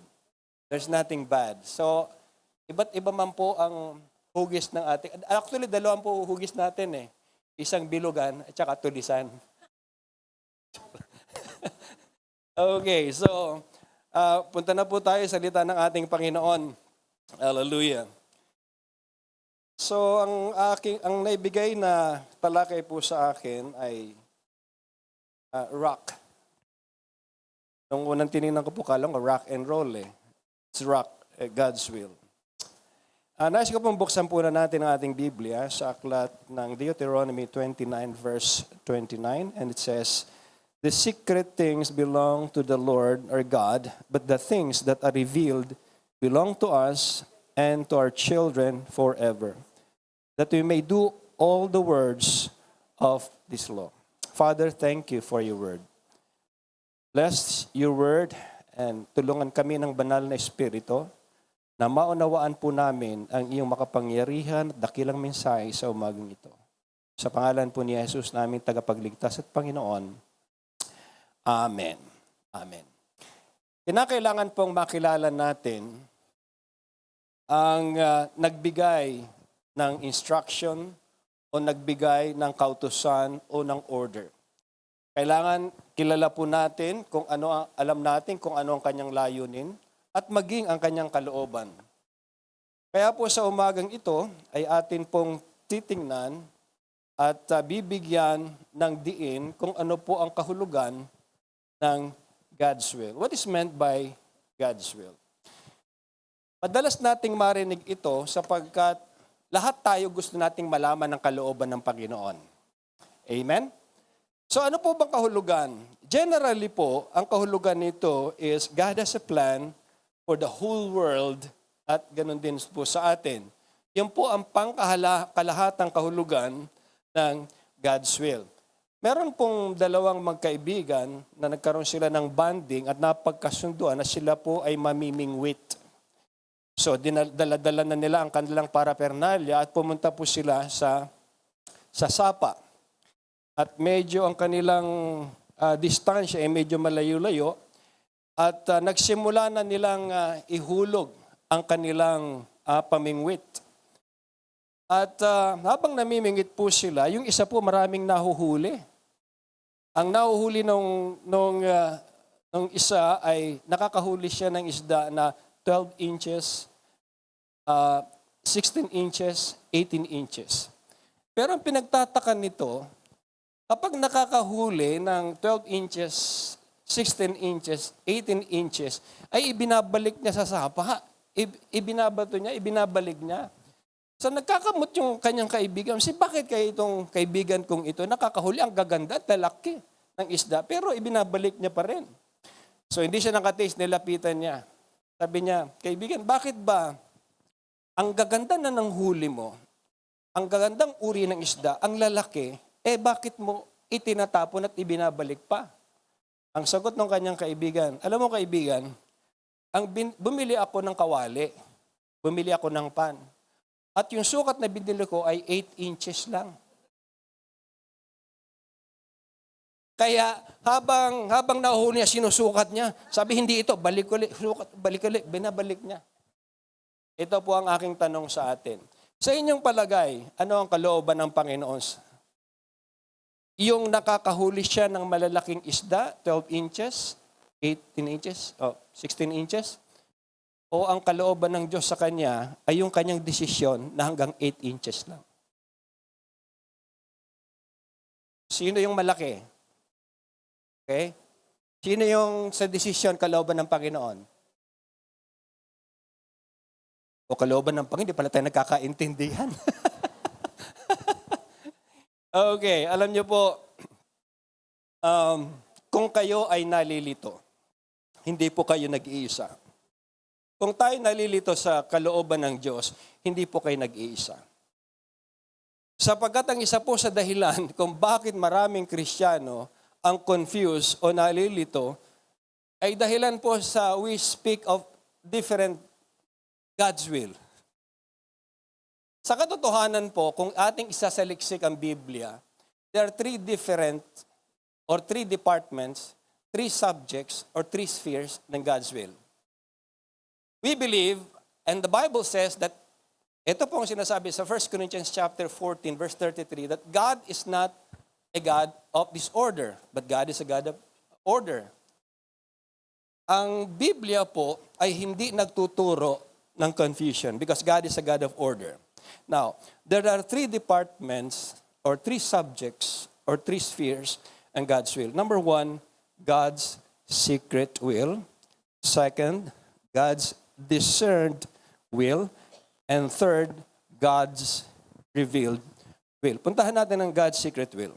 There's nothing bad. So, iba't iba man po ang hugis ng ating. Actually, dalawang po hugis natin eh. Isang bilugan at saka tulisan. Okay, so, punta na po tayo sa salita ng ating Panginoon. Hallelujah. So, ang naibigay na talakay po sa akin ay rock. Nung unang tinignan ko po kalang rock and roll eh. It's rock, God's will. Nais ko pong buksan po na natin ang ating Biblia sa aklat ng Deuteronomy 29 verse 29 and it says, "The secret things belong to the Lord our God, but the things that are revealed belong to us and to our children forever, that we may do all the words of this law." Father, thank you for your word. Bless your word and tulungan kami ng banal na Espiritu na maunawaan po namin ang iyong makapangyarihan at dakilang mensahe sa umagang ito. Sa pangalan po ni Jesus naming tagapagligtas at Panginoon. Amen. Amen. Kinakailangan pong makilala natin ang nagbigay ng instruction o nagbigay ng kautusan o ng order. Kailangan kilala po natin kung ano, alam natin kung ano ang kanyang layunin at maging ang kanyang kalooban. Kaya po sa umagang ito ay atin pong titingnan at bibigyan ng diin kung ano po ang kahulugan ng God's will. What is meant by God's will? Madalas nating marinig ito sapagkat lahat tayo gusto nating malaman ng kalooban ng Panginoon. Amen? So ano po bang kahulugan? Generally po, ang kahulugan nito is God has a plan for the whole world at ganun din po sa atin. Yan po ang pangkalahatang kahulugan ng God's will. Meron pong dalawang magkaibigan na nagkaroon sila ng bonding at napagkasunduan na sila po ay mamimingwit. So, dala-dala na nila ang kanilang paraphernalia at pumunta po sila sa sapa. At medyo ang kanilang distansya ay medyo malayo-layo at nagsimula na nilang ihulog ang kanilang pamingwit. At habang namimingit po sila, yung isa po maraming nahuhuli. Ang nahuhuli nung isa ay nakakahuli siya ng isda na 12 inches, 16 inches, 18 inches. Pero ang pinagtatakan nito, kapag nakakahuli ng 12 inches, 16 inches, 18 inches, ay ibinabalik niya sa sapa. Ibinabato niya, ibinabalik niya. So nagkakamot yung kanyang kaibigan. Bakit kaya itong kaibigan kong ito nakakahuli? Ang gaganda at lalaki ng isda. Pero ibinabalik niya pa rin. So hindi siya nakataste, nilapitan niya. Sabi niya, kaibigan, bakit ba ang gaganda na ng huli mo, ang gagandang uri ng isda, ang lalaki, bakit mo itinatapon at ibinabalik pa? Ang sagot ng kanyang kaibigan, alam mo kaibigan, bumili ako ng kawali, bumili ako ng pan, at yung sukat na binili ko ay 8 inches lang. Kaya habang nahuhuli niya, sinusukat niya. Sabi, hindi ito, balik ulit, sukat, balik ulit, binabalik niya. Ito po ang aking tanong sa atin. Sa inyong palagay, ano ang kalooban ng Panginoon? Yung nakakahuli siya ng malalaking isda, 12 inches, 18 inches, 16 inches, o ang kalooban ng Diyos sa kanya ay yung kanyang desisyon na hanggang 8 inches lang. Sino yung malaki? Okay? Sino yung sa desisyon kalooban ng Panginoon? O kalooban ng Panginoon, hindi pala tayo nagkakaintindihan. Okay, alam niyo po, kung kayo ay nalilito, hindi po kayo nag-iisa. Kung tayo nalilito sa kalooban ng Diyos, hindi po kayo nag-iisa. Sapagkat ang isa po sa dahilan kung bakit maraming Kristiyano ang confused o nalilito, ay dahilan po sa we speak of different God's will. Sa katotohanan po, kung ating isasaliksik ang Biblia, there are 3 different or 3 departments, 3 subjects or 3 spheres ng God's will. We believe, and the Bible says that, ito po ang sinasabi sa 1 Corinthians chapter 14, verse 33, that God is not a God of disorder, but God is a God of order. Ang Biblia po ay hindi nagtuturo ng confusion because God is a God of order. Now, there are 3 departments or 3 subjects or 3 spheres in God's will. Number 1, God's secret will. Second, God's discerned will. And third, God's revealed will. Puntahan natin ang God's secret will.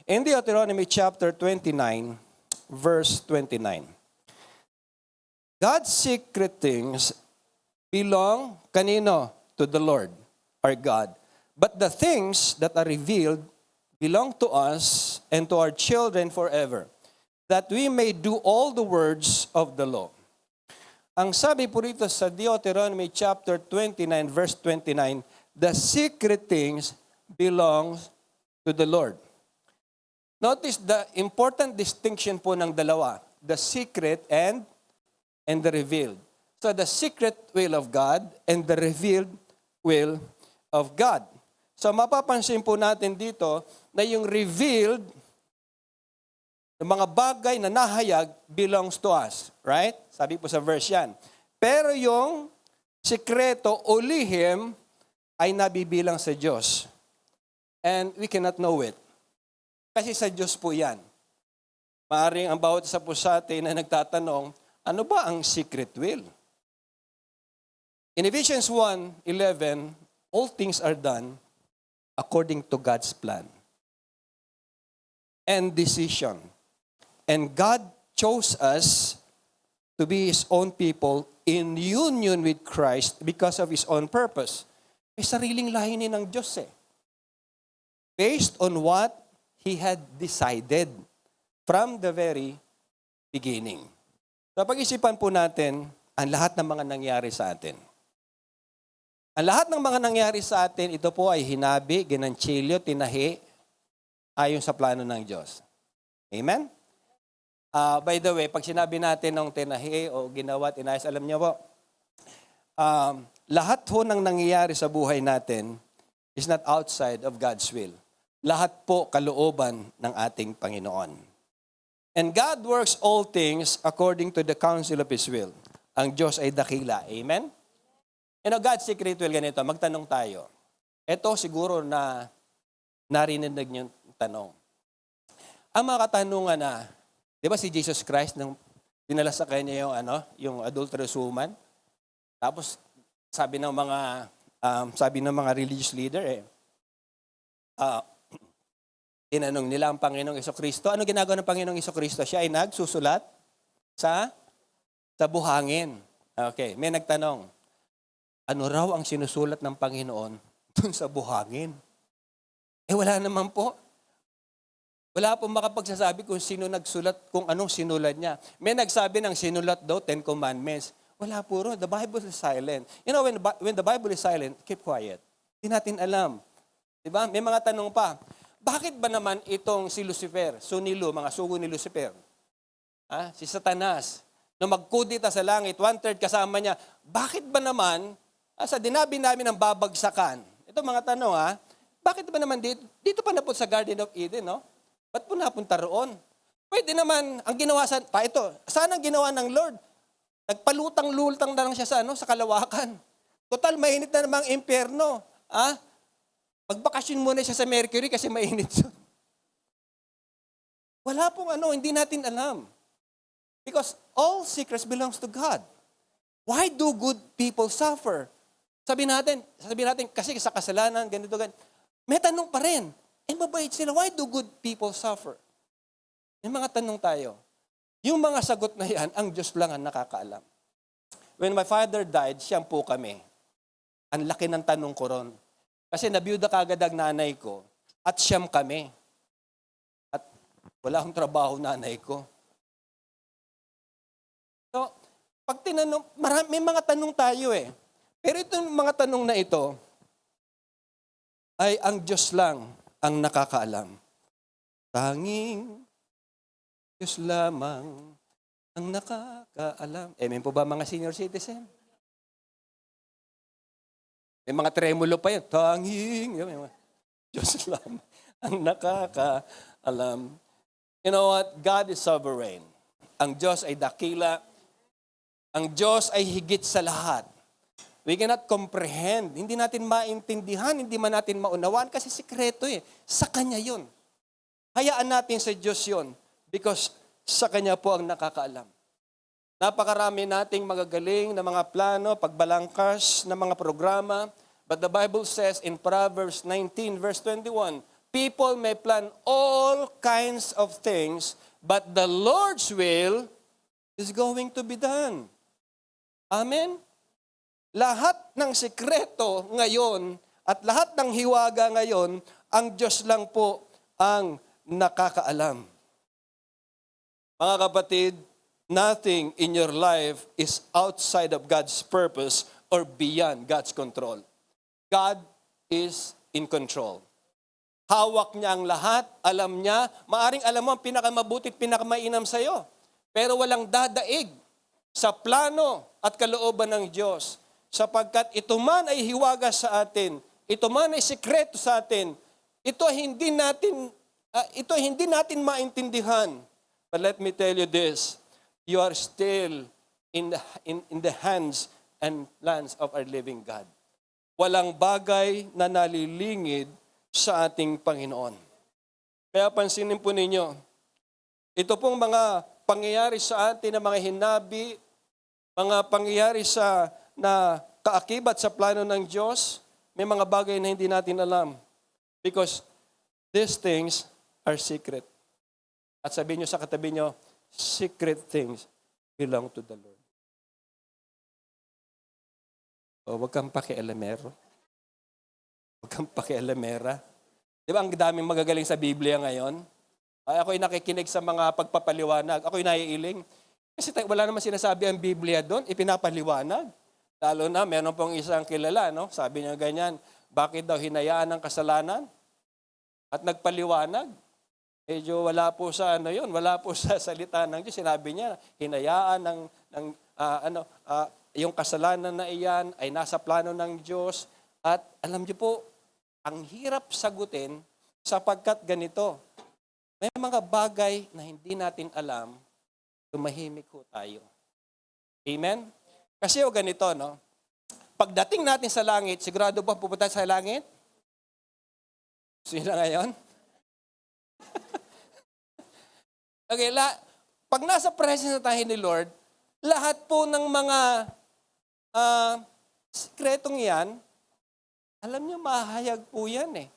In Deuteronomy chapter 29, verse 29, God's secret things belong, kanino? To the Lord, our God. But the things that are revealed belong to us and to our children forever, that we may do all the words of the law. Ang sabi po rito sa Deuteronomy chapter 29, verse 29, the secret things belong to the Lord. Notice the important distinction po ng dalawa. the secret and the revealed. So the secret will of God and the revealed will of God. So mapapansin po natin dito na yung revealed, yung mga bagay na nahayag belongs to us. Right? Sabi po sa verse yan. Pero yung sikreto o lihim ay nabibilang sa Diyos. And we cannot know it. Kasi sa Diyos po yan. Maaaring ang bawat isa po sa atin na nagtatanong, ano ba ang secret will? In Ephesians 1:11, all things are done according to God's plan and decision. And God chose us to be His own people in union with Christ because of His own purpose. May sariling layunin ng Diyos eh. Based on what He had decided from the very beginning. So pag-isipan po natin ang lahat ng mga nangyari sa atin. Ang lahat ng mga nangyari sa atin, ito po ay hinabi, ginanchilyo, tinahi, ayon sa plano ng Diyos. Amen? By the way, pag sinabi natin ng tinahi o ginawa, tinayos, alam niyo po, lahat ho ng nangyayari sa buhay natin is not outside of God's will. Lahat po kalooban ng ating Panginoon. And God works all things according to the counsel of His will. Ang Diyos ay dakila. Amen? You know, God's secret will ganito, magtanong tayo. Ito siguro na narinig niyo yung tanong. Ang mga katanungan na, di ba si Jesus Christ, nung dinala sa kanya yung adulterous woman, tapos sabi ng mga religious leader, tinanong nila ang Panginoong Jesucristo, ano ginagawa ng Panginoong Jesucristo? Siya ay nagsusulat sa buhangin. Okay, may nagtanong, ano raw ang sinusulat ng Panginoon dun sa buhangin? Wala naman po. Wala po makapagsasabi kung sino nagsulat, kung anong sinulat niya. May nagsabi ng sinulat daw, 10 Commandments. Wala po ro. The Bible is silent. You know, when the Bible is silent, keep quiet. Hindi natin alam. Diba? May mga tanong pa. Bakit ba naman itong si Lucifer, Sunilo, mga sugo ni Lucifer, si Satanas, na magkudita sa langit, 1/3 kasama niya, bakit ba naman, sa dinabi namin ng babagsakan, ito mga tanong bakit ba naman dito pa na po sa Garden of Eden, no? Ba't po napunta roon? Pwede naman, ang ginawa saan ang ginawa ng Lord? Nagpalutang-lultang na lang siya sa kalawakan. Total, mainit na namang impyerno. Magbakasyon muna siya sa Mercury kasi mainit yun. Wala pong hindi natin alam. Because all secrets belongs to God. Why do good people suffer? Sabi natin, kasi sa kasalanan, ganito. May tanong pa rin. Mabait sila. Why do good people suffer? May mga tanong tayo. Yung mga sagot na yan, ang Diyos lang ang nakakaalam. When my father died, siyang po kami. Ang laki ng tanong ko ron. Kasi nabiyuda kagad ang nanay ko at siyam kami. At wala akong trabaho nanay ko. So, pag tinanong, may mga tanong tayo eh. Pero itong mga tanong na ito, ay ang Diyos lang ang nakakaalam. Tanging Diyos lamang ang nakakaalam. Amen po ba mga senior citizen? May mga tremulo pa yun. Tanging Diyos lamang ang nakakaalam. You know what? God is sovereign. Ang Diyos ay dakila. Ang Diyos ay higit sa lahat. We cannot comprehend. Hindi natin maintindihan, hindi man natin maunawaan kasi sikreto eh. Sa Kanya yun. Hayaan natin sa Diyos yun because sa Kanya po ang nakakaalam. Napakarami nating magagaling na mga plano, pagbalangkas na mga programa. But the Bible says in Proverbs 19 verse 21, people may plan all kinds of things, but the Lord's will is going to be done. Amen? Lahat ng sikreto ngayon at lahat ng hiwaga ngayon, ang Diyos lang po ang nakakaalam. Mga kapatid, nothing in your life is outside of God's purpose or beyond God's control. God is in control. Hawak niya ang lahat, alam niya, maaring alam mo ang pinakamabuti at pinakamainam sa'yo. pero walang dadaig sa plano at kalooban ng Diyos. Sapagkat ito man ay hiwaga sa atin, ito man ay sikreto sa atin, ito hindi natin maintindihan. But let me tell you this, you are still in the hands and plans of our living God. Walang bagay na nalilingid sa ating Panginoon. Kaya pansinin po ninyo, ito pong mga pangyayari sa atin na mga hinabi, mga pangyayari na kaakibat sa plano ng Diyos, may mga bagay na hindi natin alam. Because these things are secret. At sabihin nyo sa katabi nyo, secret things belong to the Lord. O, huwag kang pakialamero. Huwag kang pakialamera. Di ba ang daming magagaling sa Biblia ngayon? Ay, ako'y nakikinig sa mga pagpapaliwanag. Ako'y naiiling. Kasi wala naman sinasabi ang Biblia doon, ipinapaliwanag. Lalo na, meron pong isang kilala, no? Sabi niya ganyan, bakit daw hinayaan ng kasalanan? At nagpaliwanag. Medyo wala po sa wala po sa salita ng Diyos. Sinabi niya, hinayaan yung kasalanan na iyan ay nasa plano ng Diyos. At alam niyo po, ang hirap sagutin sapagkat ganito. May mga bagay na hindi natin alam, tumahimik ho tayo. Amen? Kasi ganito, no? Pagdating natin sa langit, sigurado ba pupunta sa langit? Sino ngayon? Okay, pag nasa presence na tayo ni Lord, lahat po ng mga sikretong yan, alam niyo, mahayag po yan eh.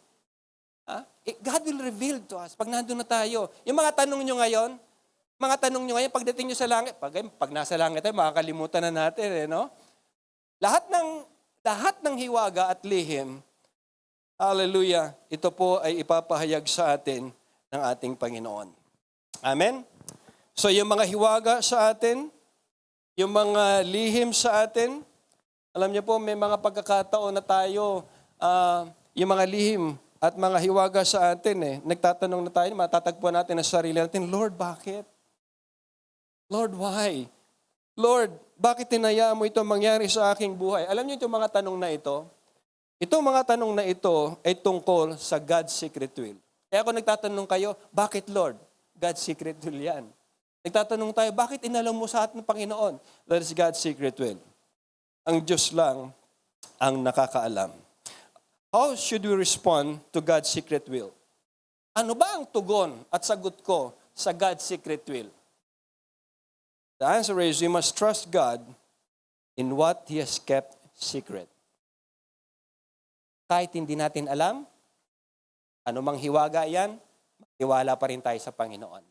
God will reveal to us pag nandun na tayo. Yung mga tanong nyo ngayon, pagdating nyo sa langit, pag nasa langit tayo, makakalimutan na natin, no? Lahat ng hiwaga at lihim, hallelujah, ito po ay ipapahayag sa atin ng ating Panginoon. Amen? So yung mga hiwaga sa atin, yung mga lihim sa atin, alam niyo po, may mga pagkakataon na tayo, yung mga lihim at mga hiwaga sa atin, nagtatanong na tayo, matatagpuan natin ang sarili natin, Lord, bakit? Lord, why? Lord, bakit tinayaan mo ito mangyari sa aking buhay? Alam niyo itong mga tanong na ito? Itong mga tanong na ito ay tungkol sa God's secret will. Kaya ako nagtatanong kayo, bakit Lord? God's secret will yan. Nagtatanong tayo, bakit inalam mo sa atin ng Panginoon? That is God's secret will. Ang Diyos lang ang nakakaalam. How should we respond to God's secret will? Ano ba ang tugon at sagot ko sa God's secret will? The answer is, we must trust God in what He has kept secret. Kahit hindi natin alam, anumang hiwaga yan, magtiwala pa rin tayo sa Panginoon.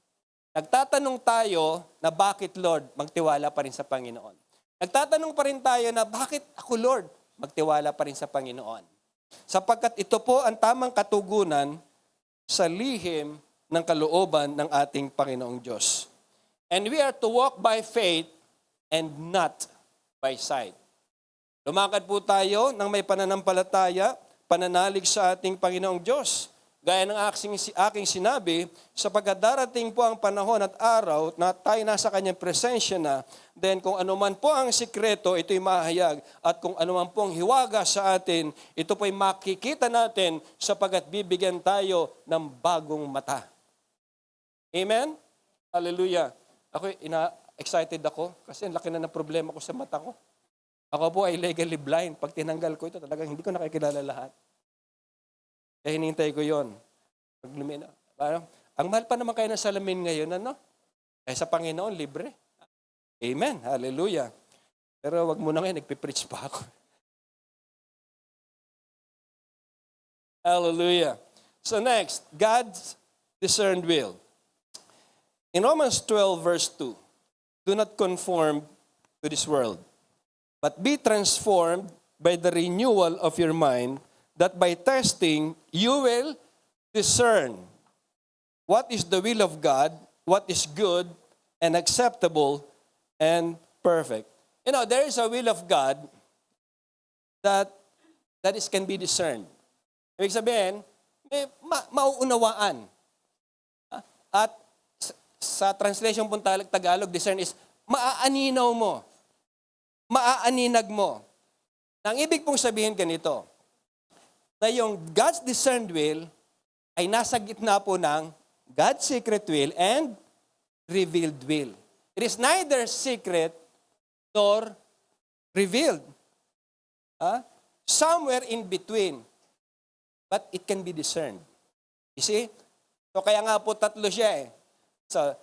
Nagtatanong tayo na bakit Lord, magtiwala pa rin sa Panginoon. Nagtatanong pa rin tayo na bakit ako Lord, magtiwala pa rin sa Panginoon. Sapagkat ito po ang tamang katugunan sa lihim ng kalooban ng ating Panginoong Diyos. And we are to walk by faith and not by sight. Lumakad po tayo ng may pananampalataya, pananalig sa ating Panginoong Diyos. Gaya ng aking sinabi, sapagkat darating po ang panahon at araw na tayo nasa kanyang presensya na, then kung anuman po ang sikreto, ito'y mahayag. At kung anuman po ang hiwaga sa atin, ito po'y makikita natin sapagkat bibigyan tayo ng bagong mata. Amen? Hallelujah. Excited ako kasi ang laki na ng problema ko sa mata ko. Ako po ay legally blind. Pag tinanggal ko ito, talagang hindi ko nakikilala lahat. Kaya hinintay ko yon. Pag lumina. Ang mahal pa naman kayo ng salamin ngayon, ano? Eh sa Panginoon, libre. Amen. Hallelujah. Pero wag mo na ngayon, nagpipreach pa ako. Hallelujah. So next, God's discerned will. In Romans 12 verse 2, do not conform to this world, but be transformed by the renewal of your mind, that by testing, you will discern what is the will of God, what is good and acceptable and perfect. You know, there is a will of God that can be discerned. Ibig sabihin, may mauunawaan. At Sa translation pong Tagalog, discern is maaaninaw mo. Maaaninag mo. Ang ibig pong sabihin ganito, na yung God's discerned will ay nasa gitna po ng God's secret will and revealed will. It is neither secret nor revealed. Somewhere in between. But it can be discerned. You see? So kaya nga po tatlo siya eh. So,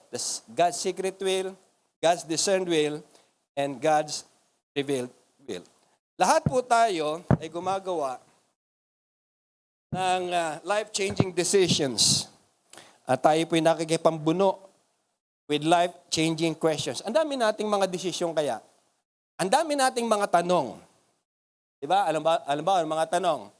God's secret will, God's discerned will, and God's revealed will. Lahat po tayo ay gumagawa ng life-changing decisions. At tayo po'y nakikipambuno with life-changing questions. Ang dami nating mga desisyon kaya. Ang dami nating mga tanong. Diba? Alam ba ang mga tanong?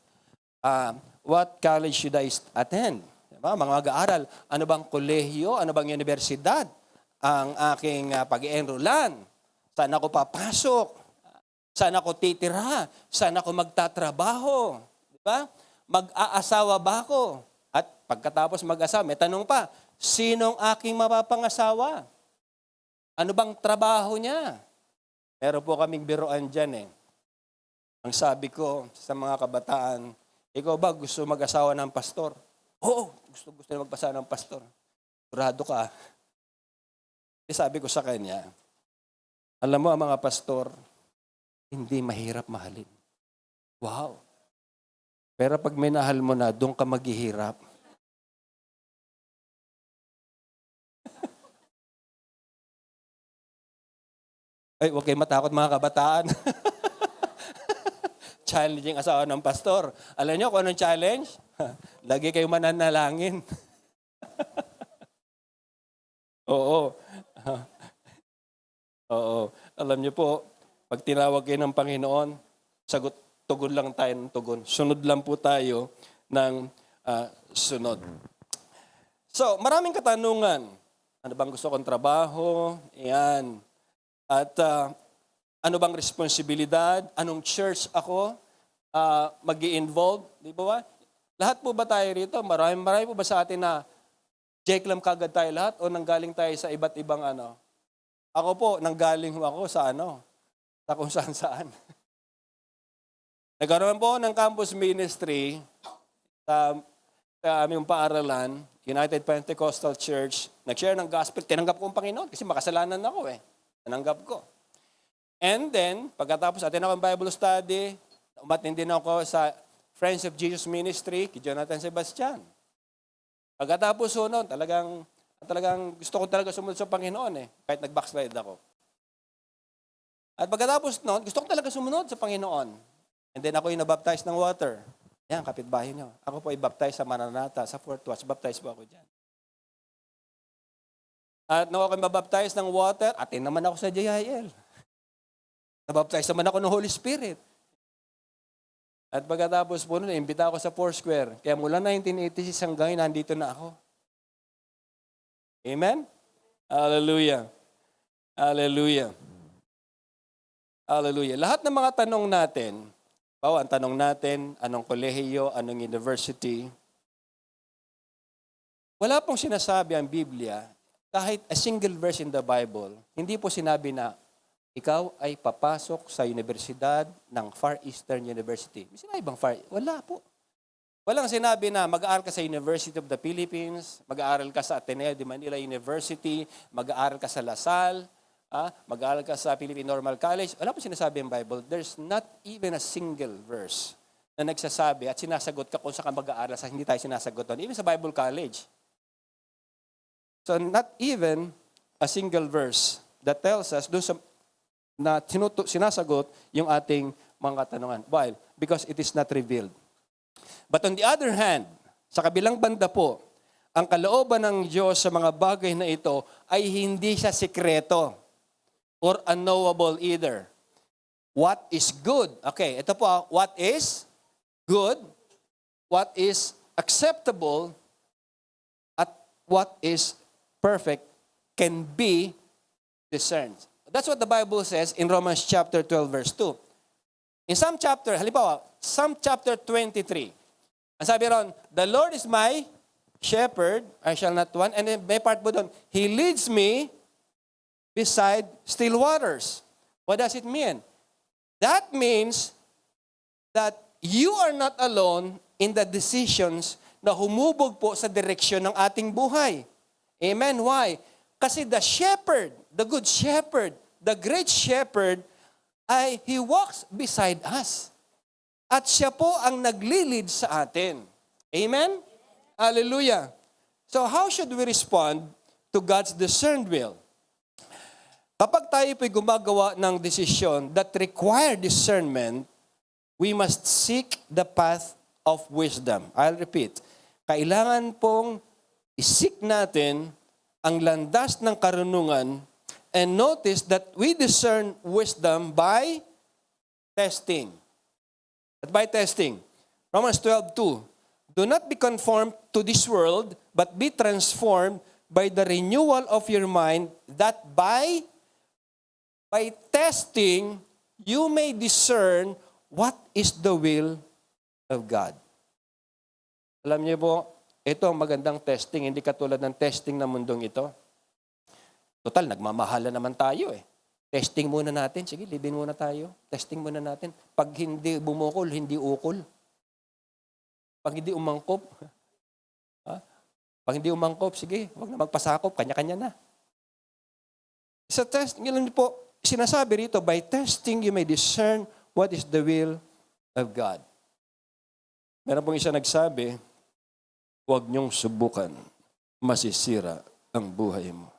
What college should I attend? Diba? Mga mag-aaral. Ano bang kolehiyo? Ano bang universidad? Ang aking pag-enrollan? Saan ako papasok? Saan ako titira? Saan ako magtatrabaho? Diba? Mag-aasawa ba ako? At pagkatapos mag-asawa, may tanong pa, sinong aking mapapangasawa? Ano bang trabaho niya? Meron po kaming biruan dyan eh. Ang sabi ko sa mga kabataan, ikaw ba gusto mag-asawa ng pastor? Oo, gusto na magpasa ng pastor. Sigurado ka. Sabi ko sa kanya, alam mo ang mga pastor, hindi mahirap mahalin. Wow. Pero pag minahal mo na, doon ka maghihirap. Ay, huwag kayo matakot mga kabataan. Challenging asawa ng pastor. Alam niyo kung anong challenge? Lagi kayo mananalangin. Oo. Oo. Alam niyo po, pag tinawag kayo ng Panginoon, tugon lang tayo ng tugon. Sunod lang po tayo ng sunod. So, maraming katanungan. Ano bang gusto kong trabaho? Ayan. At ano bang responsibilidad? Anong church ako mag-i-involve? Di ba? Lahat po ba tayo rito? Marami po ba sa atin na Jeklam kagad tayo lahat o nanggaling tayo sa iba't ibang ano? Ako po, nanggaling ako sa ano? Sa kung saan-saan. Nagkaroon po ng campus ministry sa aming paaralan, United Pentecostal Church. Nag-share ng gospel. Tinanggap ko ang Panginoon kasi makasalanan ako eh. Tinanggap ko. And then, pagkatapos atin ako ng Bible study, umatin din ako sa Friends of Jesus Ministry, kay Jonathan Sebastian. Pagkatapos noon, talagang gusto ko talaga sumunod sa Panginoon eh, kahit nag-backslide ako. At pagkatapos noon, gusto ko talaga sumunod sa Panginoon. And then ako yung nabaptize ng water. Yan, kapitbahay nyo. Ako po i-baptize sa Maranatha, sa Fort Watch. Baptize po ako dyan. At nung ako mabaptize ng water, atin naman ako sa JIL. Nabaptize naman ako ng Holy Spirit. At pagkatapos po nun, imbita ako sa Foursquare. Kaya mula 1986 hanggang ngayon, nandito na ako. Amen? Hallelujah. Hallelujah. Hallelujah. Lahat ng mga tanong natin, ang tanong natin, anong kolehiyo, anong university, wala pong sinasabi ang Biblia, kahit a single verse in the Bible, hindi po sinabi na ikaw ay papasok sa universidad ng Far Eastern University. May sinabi bang Far? Wala po. Walang sinabi na mag-aaral ka sa University of the Philippines, mag-aaral ka sa Ateneo de Manila University, mag-aaral ka sa LaSalle, mag-aaral ka sa Philippine Normal College. Wala po sinasabi ang Bible. There's not even a single verse na nagsasabi at sinasagot ka kung saan ka mag-aaral sa hindi tayo sinasagot doon. Even sa Bible College. So not even a single verse that tells us doon sa na sinasagot yung ating mga katanungan. Why? Because it is not revealed. But on the other hand, sa kabilang banda po, ang kalooban ng Diyos sa mga bagay na ito ay hindi siya sikreto or unknowable either. What is good? Okay, ito po, what is good, what is acceptable, at what is perfect can be discerned. That's what the Bible says in Romans chapter 12, verse 2. In some chapter, halimbawa, Psalm chapter 23, ang sabi ron, the Lord is my shepherd, I shall not want. And then may part po doon, He leads me beside still waters. What does it mean? That means that you are not alone in the decisions na humubog po sa direksyon ng ating buhay. Amen? Why? Kasi the shepherd, the good shepherd, the great shepherd, He walks beside us. At siya po ang naglilid sa atin. Amen? Hallelujah. So how should we respond to God's discerned will? Kapag tayo po'y gumagawa ng desisyon that require discernment, we must seek the path of wisdom. I'll repeat. Kailangan pong isik natin ang landas ng karunungan and notice that we discern wisdom by testing. At by testing. Romans 12:2. Do not be conformed to this world, but be transformed by the renewal of your mind, that by testing, you may discern what is the will of God. Alam niyo po, ito ang magandang testing, hindi katulad ng testing ng mundong ito. Total, nagmamahala naman tayo eh. Testing muna natin. Sige, libin muna tayo. Testing muna natin. Pag hindi bumukol, hindi ukol. Pag hindi umangkop, pag hindi umangkop, sige, huwag na magpasakop, kanya-kanya na. Sa testing, yun po, sinasabi rito, by testing, you may discern what is the will of God. Meron pong isa nagsabi, huwag niyong subukan, masisira ang buhay mo.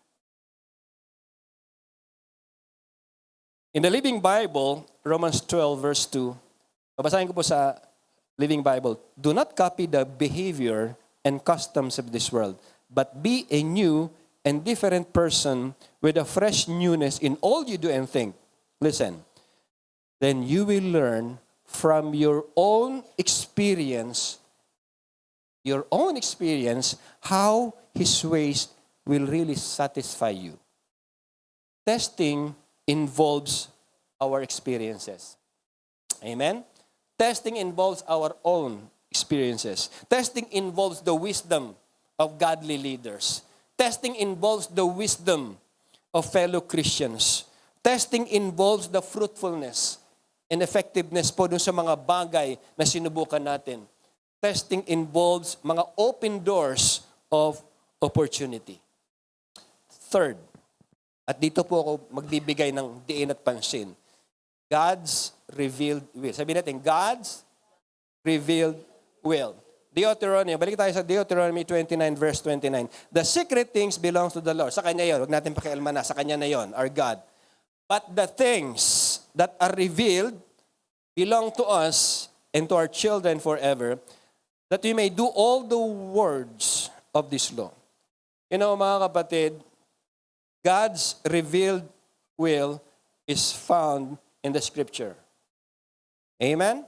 In the Living Bible, Romans 12 verse 2, babasahin ko po sa Living Bible, do not copy the behavior and customs of this world, but be a new and different person with a fresh newness in all you do and think. Listen, then you will learn from your own experience, how His ways will really satisfy you. Testing involves our experiences. Amen? Testing involves our own experiences. Testing involves the wisdom of godly leaders. Testing involves the wisdom of fellow Christians. Testing involves the fruitfulness and effectiveness po dun sa mga bagay na sinubukan natin. Testing involves mga open doors of opportunity. Third, at dito po ako magbibigay ng diin at pansin. God's revealed will. Sabihin natin, God's revealed will. Deuteronomy, balik tayo sa Deuteronomy 29 verse 29. The secret things belongs to the Lord. Sa Kanya yun. Huwag natin pakialman na. Sa Kanya na yun, our God. But the things that are revealed belong to us and to our children forever, that we may do all the words of this law. You know, mga kapatid, God's revealed will is found in the Scripture. Amen?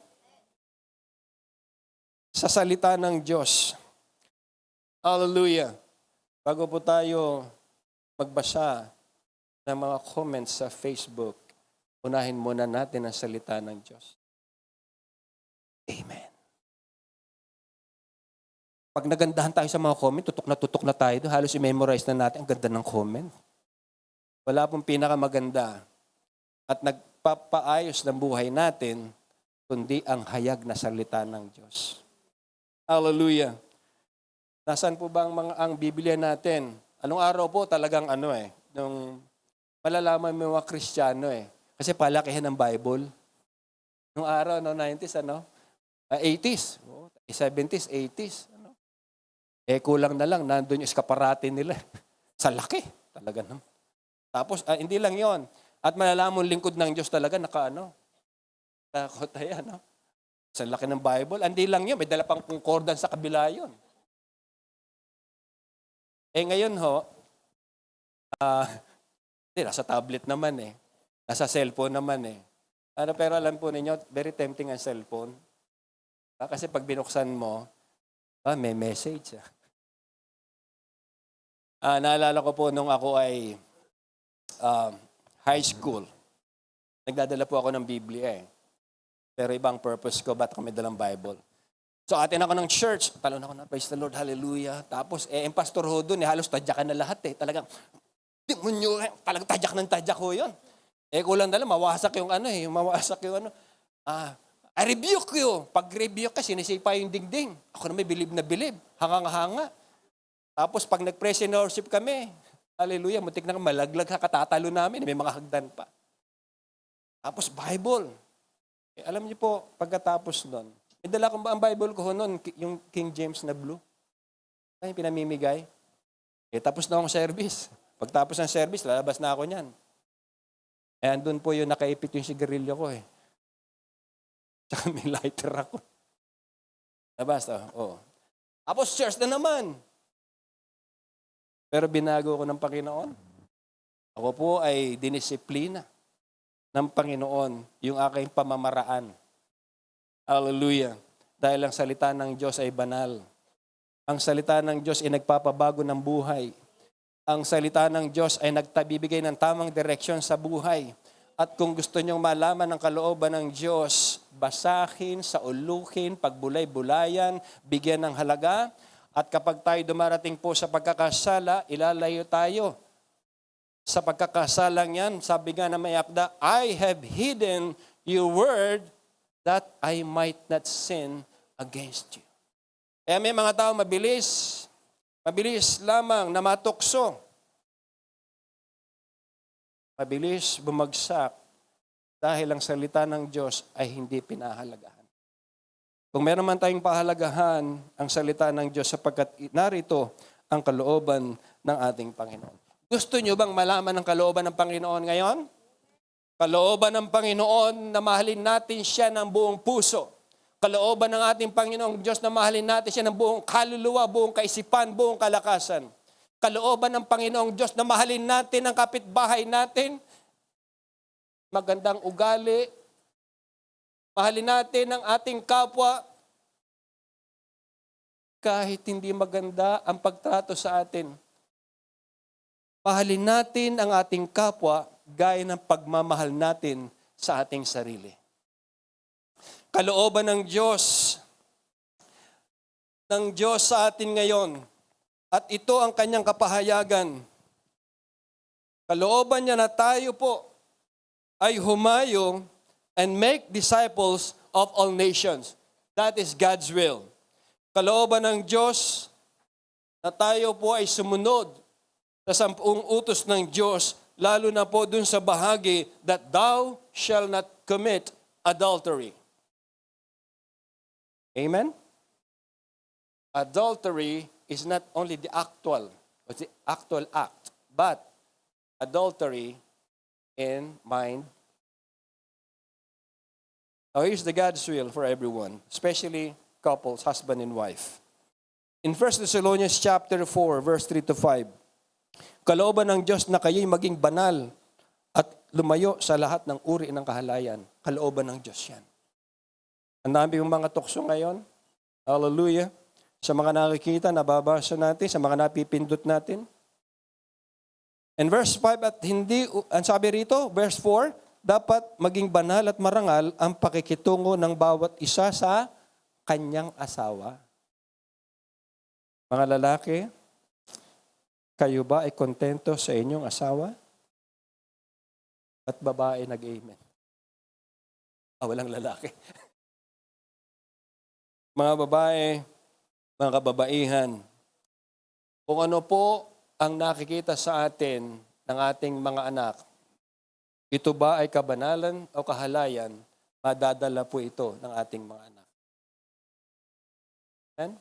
Sa salita ng Diyos. Hallelujah. Bago po tayo magbasa ng mga comments sa Facebook, unahin muna natin ang salita ng Diyos. Amen. Pag nagandahan tayo sa mga comment, tutok na tayo. Halos i-memorize na natin ang ganda ng comment. Wala pong pinakamaganda at nagpapaayos ng buhay natin, kundi ang hayag na salita ng Diyos. Hallelujah. Nasaan po ba ang Biblia natin? Anong araw po talagang nung malalaman mo mga Kristiyano Kasi palakihan ng Bible. Nung araw, 90s, 80s, 70s, 80s. Kulang na lang, nandun yung eskaparate nila. Sa laki, talaga naman. Tapos, hindi lang yon. At malalaman lingkod ng Diyos talaga, takot tayo, Sa laki ng Bible. Hindi lang yun, may dala pang concordance sa kabila yun. Ngayon nasa tablet naman Nasa cellphone naman pero alam po ninyo, very tempting ang cellphone. Kasi pag binuksan mo, may message. Naalala ko po nung ako ay high school. Nagdadala po ako ng Biblia Pero ibang purpose ko, ba't kami dalang Bible? So atin ako ng church, talon ako na, praise the Lord, hallelujah. Tapos, yung pastor ho doon, halos tadyakan na lahat eh. Talagang, demonyo, talagang tadyak ng tadyak ho yun. Kulang na lang, mawasak yung mawasak yung I rebuke you. Pag rebuke ka, sinisipa yung dingding. Ako naman bilib na bilib, hanga-hanga. Tapos pag nag-praise and worship kami, hallelujah, muntik na malaglag katatalo namin, may mga hagdan pa. Tapos Bible. Alam niyo po, pagkatapos nun, dala ko ba ang Bible ko noon, yung King James na blue? Ay, pinamimigay. Tapos na akong service. Pagtapos ng service, lalabas na ako niyan. Andun po yung nakaipit yung sigarilyo ko eh. Tsaka may lighter ako. Labas to, oo. Tapos church na naman. Pero binago ko ng Panginoon. Ako po ay dinisiplina ng Panginoon yung aking pamamaraan. Hallelujah. Dahil ang salita ng Diyos ay banal. Ang salita ng Diyos ay nagpapabago ng buhay. Ang salita ng Diyos ay nagtabibigay ng tamang direksyon sa buhay. At kung gusto niyong malaman ang kalooban ng Diyos, basahin, sauluhin, pagbulay-bulayan, bigyan ng halaga. At kapag tayo dumarating po sa pagkakasala, ilalayo tayo. Sa pagkakasalang yan, sabi nga na may akda, I have hidden your word that I might not sin against you. May mga tao mabilis lamang na matukso. Mabilis bumagsak dahil ang salita ng Diyos ay hindi pinahalagahan. Kung meron man tayong pahalagahan ang salita ng Diyos sapagkat narito ang kalooban ng ating Panginoon. Gusto nyo bang malaman ang kalooban ng Panginoon ngayon? Kalooban ng Panginoon na mahalin natin siya ng buong puso. Kalooban ng ating Panginoong Diyos na mahalin natin siya ng buong kaluluwa, buong kaisipan, buong kalakasan. Kalooban ng Panginoong Diyos na mahalin natin ang kapitbahay natin, magandang ugali, mahalin natin ang ating kapwa, kahit hindi maganda ang pagtrato sa atin. Mahalin natin ang ating kapwa gaya ng pagmamahal natin sa ating sarili. Kalooban ng Diyos sa atin ngayon, at ito ang kanyang kapahayagan. Kalooban niya na tayo po ay humayo and make disciples of all nations. That is God's will. Kalooban ng Diyos na tayo po ay sumunod sa 10 utos ng Diyos, lalo na po dun sa bahagi that thou shall not commit adultery. Amen? Adultery is not only the actual act, but adultery in mind. Now here's the God's will for everyone, especially couples, husband and wife. In 1 Thessalonians chapter 4, verse 3 to 5, kalooban ng Diyos na kayo'y maging banal at lumayo sa lahat ng uri ng kahalayan. Kalooban ng Diyos yan. Ang dami yung mga tukso ngayon. Hallelujah. Sa mga nakikita, nababasa natin, sa mga napipindot natin. And verse 5, at hindi, ang sabi rito, verse 4, dapat maging banal at marangal ang pakikitungo ng bawat isa sa kanyang asawa. Mga lalaki, kayo ba ay kontento sa inyong asawa? At babae nag-amen. Walang lalaki. Mga babae, mga kababaihan, kung ano po ang nakikita sa atin ng ating mga anak, ito ba ay kabanalan o kahalayan, madadala po ito ng ating mga anak. And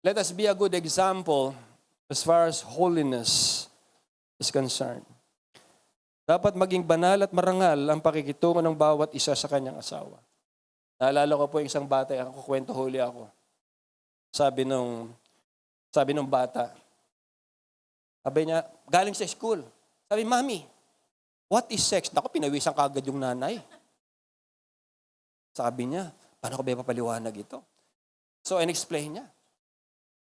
let us be a good example as far as holiness is concerned. Dapat maging banal at marangal ang pakikitungo ng bawat isa sa kanyang asawa. Naalala ko po yung isang bata, kwento huli ako. Sabi nung bata, sabi niya, galing sa school. Sabi, Mami, what is sex? Naku, pinawisan kagad yung nanay. Sabi niya, paano ko ba papaliwanag ito? So, in-explain niya.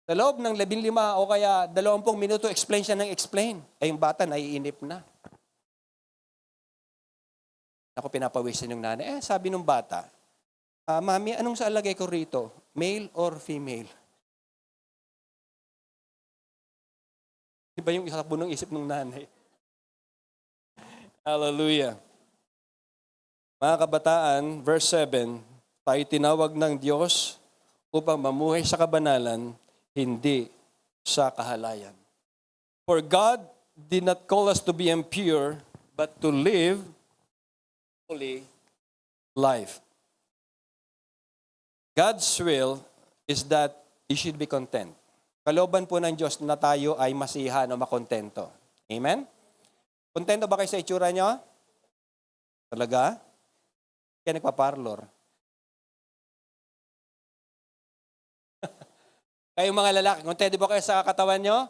Sa loob ng 15 o kaya 20 minuto, explain siya ng explain. Yung bata, naiinip na. Naku, pinapawisan yung nanay. Sabi nung bata, Mami, anong sa alagay ko rito? male or female? Iba yung isa sa punong isip ng nanay. Hallelujah. Mga kabataan, verse 7, tayo tinawag ng Diyos upang mamuhay sa kabanalan, hindi sa kahalayan. For God did not call us to be impure, but to live holy life. God's will is that you should be content. Kalooban po ng Diyos na tayo ay masiyahan o makontento. Amen? Kontento ba kayo sa itsura nyo? Talaga? Kaya nagpa-parlor. Kayong mga lalaki, kontento ba kayo sa katawan nyo?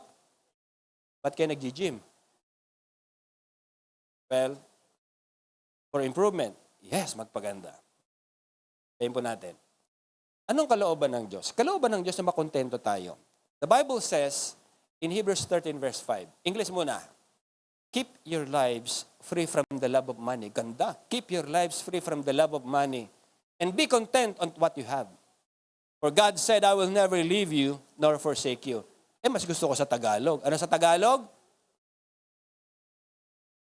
Ba't kayo nag-gym? Well, for improvement, yes, magpaganda. Sabihin po natin. Anong kalooban ng Diyos? Kalooban ng Diyos na makontento tayo. The Bible says in Hebrews 13 verse 5, English muna, keep your lives free from the love of money. Ganda. Keep your lives free from the love of money and be content on what you have. For God said, I will never leave you nor forsake you. Mas gusto ko sa Tagalog. Ano sa Tagalog?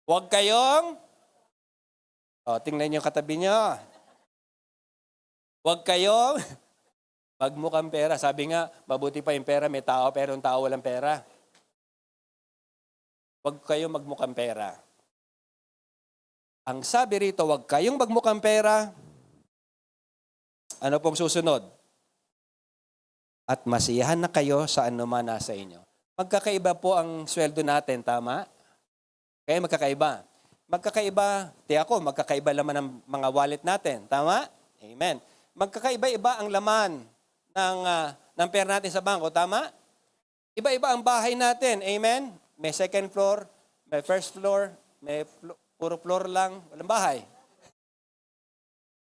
Huwag kayong, tingnan niyo yung katabi niyo. Huwag kayong magmukhang pera. Sabi nga, mabuti pa yung pera, may tao, pero yung tao walang pera. Huwag kayong magmukhang pera. Ang sabi rito, huwag kayong magmukhang pera. Ano pong susunod? At masiyahan na kayo sa anuman nasa inyo. Magkakaiba po ang sweldo natin, tama? Kaya magkakaiba. Magkakaiba, magkakaiba laman ng mga wallet natin, tama? Amen. Magkakaiba-iba ang laman ng pera natin sa bangko, tama? Iba-iba ang bahay natin, amen? May second floor, may first floor, may puro floor lang, walang bahay.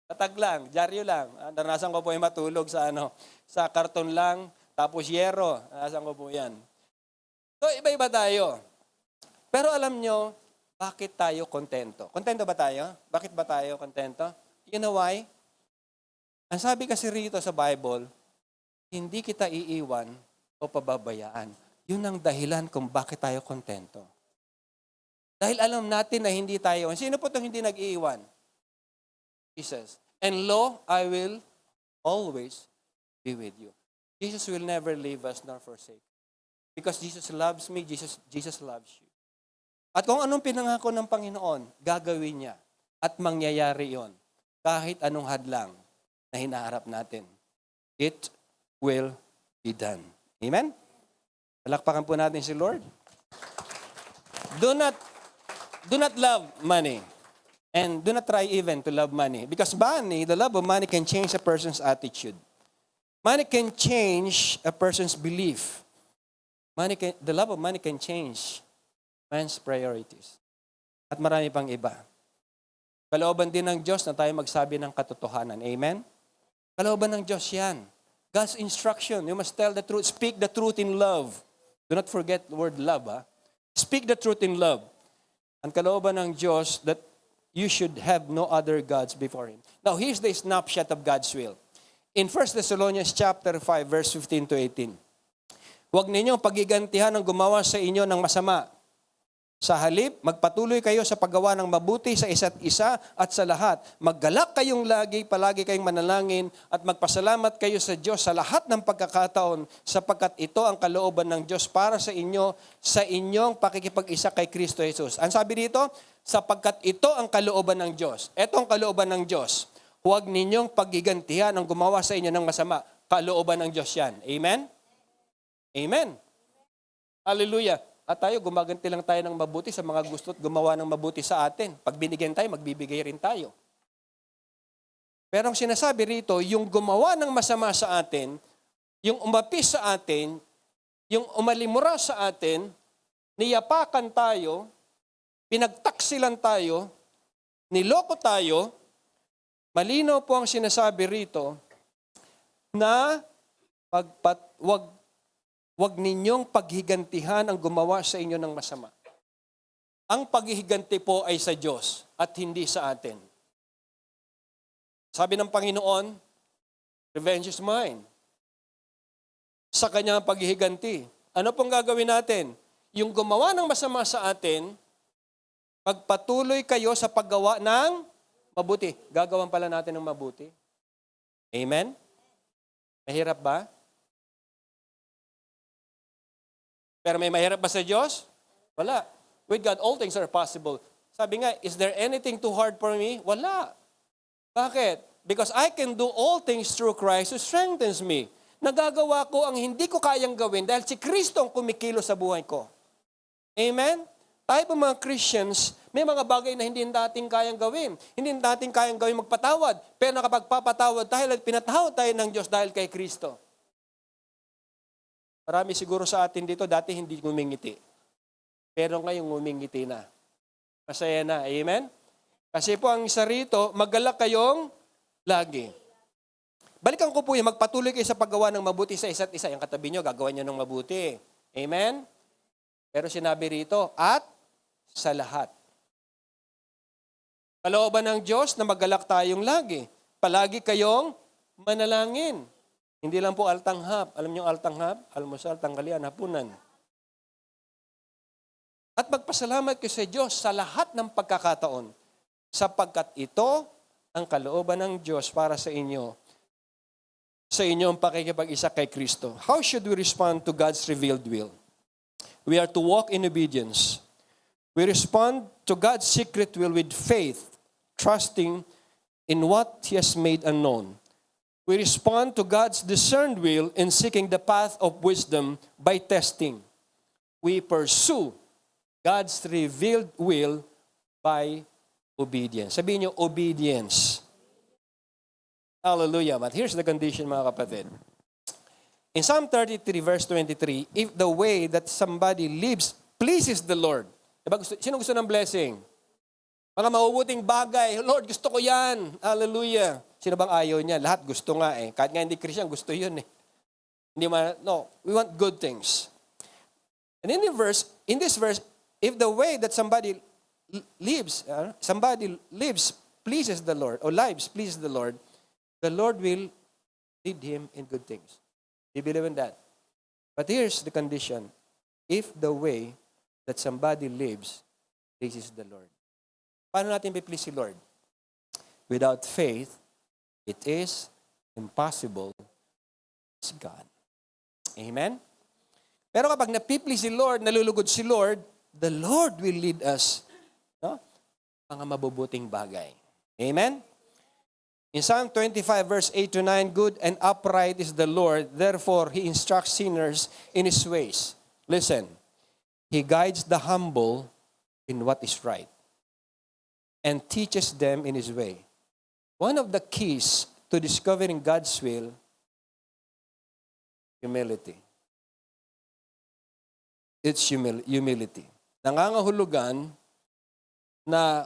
Tatag lang, dyaryo lang. Naranasan ko po yung matulog sa karton lang, tapos yero. Naranasan ko po yan. So, iba-iba tayo. Pero alam nyo, bakit tayo kontento? Kontento ba tayo? Bakit ba tayo kontento? You know why? Ang sabi kasi rito sa Bible, hindi kita iiwan o pababayaan. Yun ang dahilan kung bakit tayo kontento. Dahil alam natin na hindi tayo. Sino po itong hindi nag-iiwan? Jesus. And lo, I will always be with you. Jesus will never leave us nor forsake. Because Jesus loves me, Jesus loves you. At kung anong pinangako ng Panginoon, gagawin niya. At mangyayari yon kahit anong hadlang na hinaharap natin. It will be done. Amen? Palakpakan po natin si Lord. Do not love money. And do not try even to love money. Because money, the love of money can change a person's attitude. Money can change a person's belief. The love of money can change man's priorities. At marami pang iba. Kalooban din ng Diyos na tayo magsabi ng katotohanan. Amen? Kalooban ng Diyos yan. God's instruction, you must tell the truth. Speak the truth in love. Do not forget the word love. Speak the truth in love. Ang kalooban ng Diyos that you should have no other gods before Him. Now, here's the snapshot of God's will. In 1 Thessalonians chapter 5, verse 15 to 18. Huwag ninyong pagigantihan ang gumawa sa inyo ng masama. Sa halip, magpatuloy kayo sa paggawa ng mabuti sa isa't isa at sa lahat. Maggalak kayong palagi kayong manalangin at magpasalamat kayo sa Diyos sa lahat ng pagkakataon sapagkat ito ang kalooban ng Diyos para sa inyo sa inyong pakikipag-isa kay Kristo Jesus. Ang sabi dito, sapagkat ito ang kalooban ng Diyos. Ito ang kalooban ng Diyos. Huwag ninyong pagigantihan ang gumawa sa inyo ng masama. Kalooban ng Diyos yan. Amen? Amen. Hallelujah. At tayo, gumaganti lang tayo ng mabuti sa mga gusto't gumawa ng mabuti sa atin. Pag binigyan tayo, magbibigay rin tayo. Pero ang sinasabi rito, yung gumawa ng masama sa atin, yung umapis sa atin, yung umalimura sa atin, niyapakan tayo, pinagtaksilan tayo, niloko tayo, malinaw po ang sinasabi rito na Huwag ninyong paghigantihan ang gumawa sa inyo ng masama. Ang paghihiganti po ay sa Diyos at hindi sa atin. Sabi ng Panginoon, Revenge is mine. Sa kanyang paghihiganti. Ano pong gagawin natin? Yung gumawa ng masama sa atin, pagpatuloy kayo sa paggawa ng mabuti. Gagawan pala natin ng mabuti. Amen? Mahirap ba? Pero may mahirap ba sa Diyos? Wala. With God, all things are possible. Sabi nga, is there anything too hard for me? Wala. Bakit? Because I can do all things through Christ who strengthens me. Nagagawa ko ang hindi ko kayang gawin dahil si Kristo ang kumikilo sa buhay ko. Amen? Tayo po mga Christians, may mga bagay na hindi natin kayang gawin. Hindi natin kayang gawin magpatawad. Pero nakapagpapatawad tayo at pinatawad tayo ng Diyos dahil kay Kristo. Marami siguro sa atin dito, dati hindi ngumingiti. Pero ngayon ngumingiti na. Masaya na. Amen? Kasi po ang isa rito, magalak kayong lagi. Balikan ko po yung magpatuloy kayo sa paggawa ng mabuti sa isa't isa. Yung katabi nyo, gagawa nyo ng mabuti. Amen? Pero sinabi rito, at sa lahat. Kalooban ng Diyos na magalak tayong lagi. Palagi kayong manalangin. Hindi lang po altanghap. Alam niyo altanghap? Almusal, tanghalian, hapunan. At magpasalamat kayo sa Diyos sa lahat ng pagkakataon. Sapagkat ito ang kalooban ng Diyos para sa inyo. Sa inyong pakikipag-isa kay Kristo. How should we respond to God's revealed will? We are to walk in obedience. We respond to God's secret will with faith, trusting in what He has made unknown. We respond to God's discerned will in seeking the path of wisdom by testing. We pursue God's revealed will by obedience. Sabihin niyo, obedience. Hallelujah. But here's the condition, mga kapatid. In Psalm 33, verse 23, if the way that somebody lives pleases the Lord. Diba, sino gusto ng blessing? Mga mabubuting bagay. Lord, gusto ko yan. Hallelujah. Sino bang ayaw niya? Lahat gusto nga eh. Kahit nga hindi Christian, gusto yun eh. No, we want good things. And in this verse, if the way that somebody lives pleases the Lord, or lives pleases the Lord will lead him in good things. Do you believe in that? But here's the condition. If the way that somebody lives pleases the Lord. Paano natin i-please si Lord? Without faith, it is impossible to please God. Amen? Pero kapag napi-please si Lord, nalulugod si Lord, the Lord will lead us, no? Mga mabubuting bagay. Amen? In Psalm 25, verse 8 to 9, good and upright is the Lord, therefore He instructs sinners in His ways. Listen, He guides the humble in what is right and teaches them in His way. One of the keys to discovering God's will, humility. It's humility. Nangangahulugan na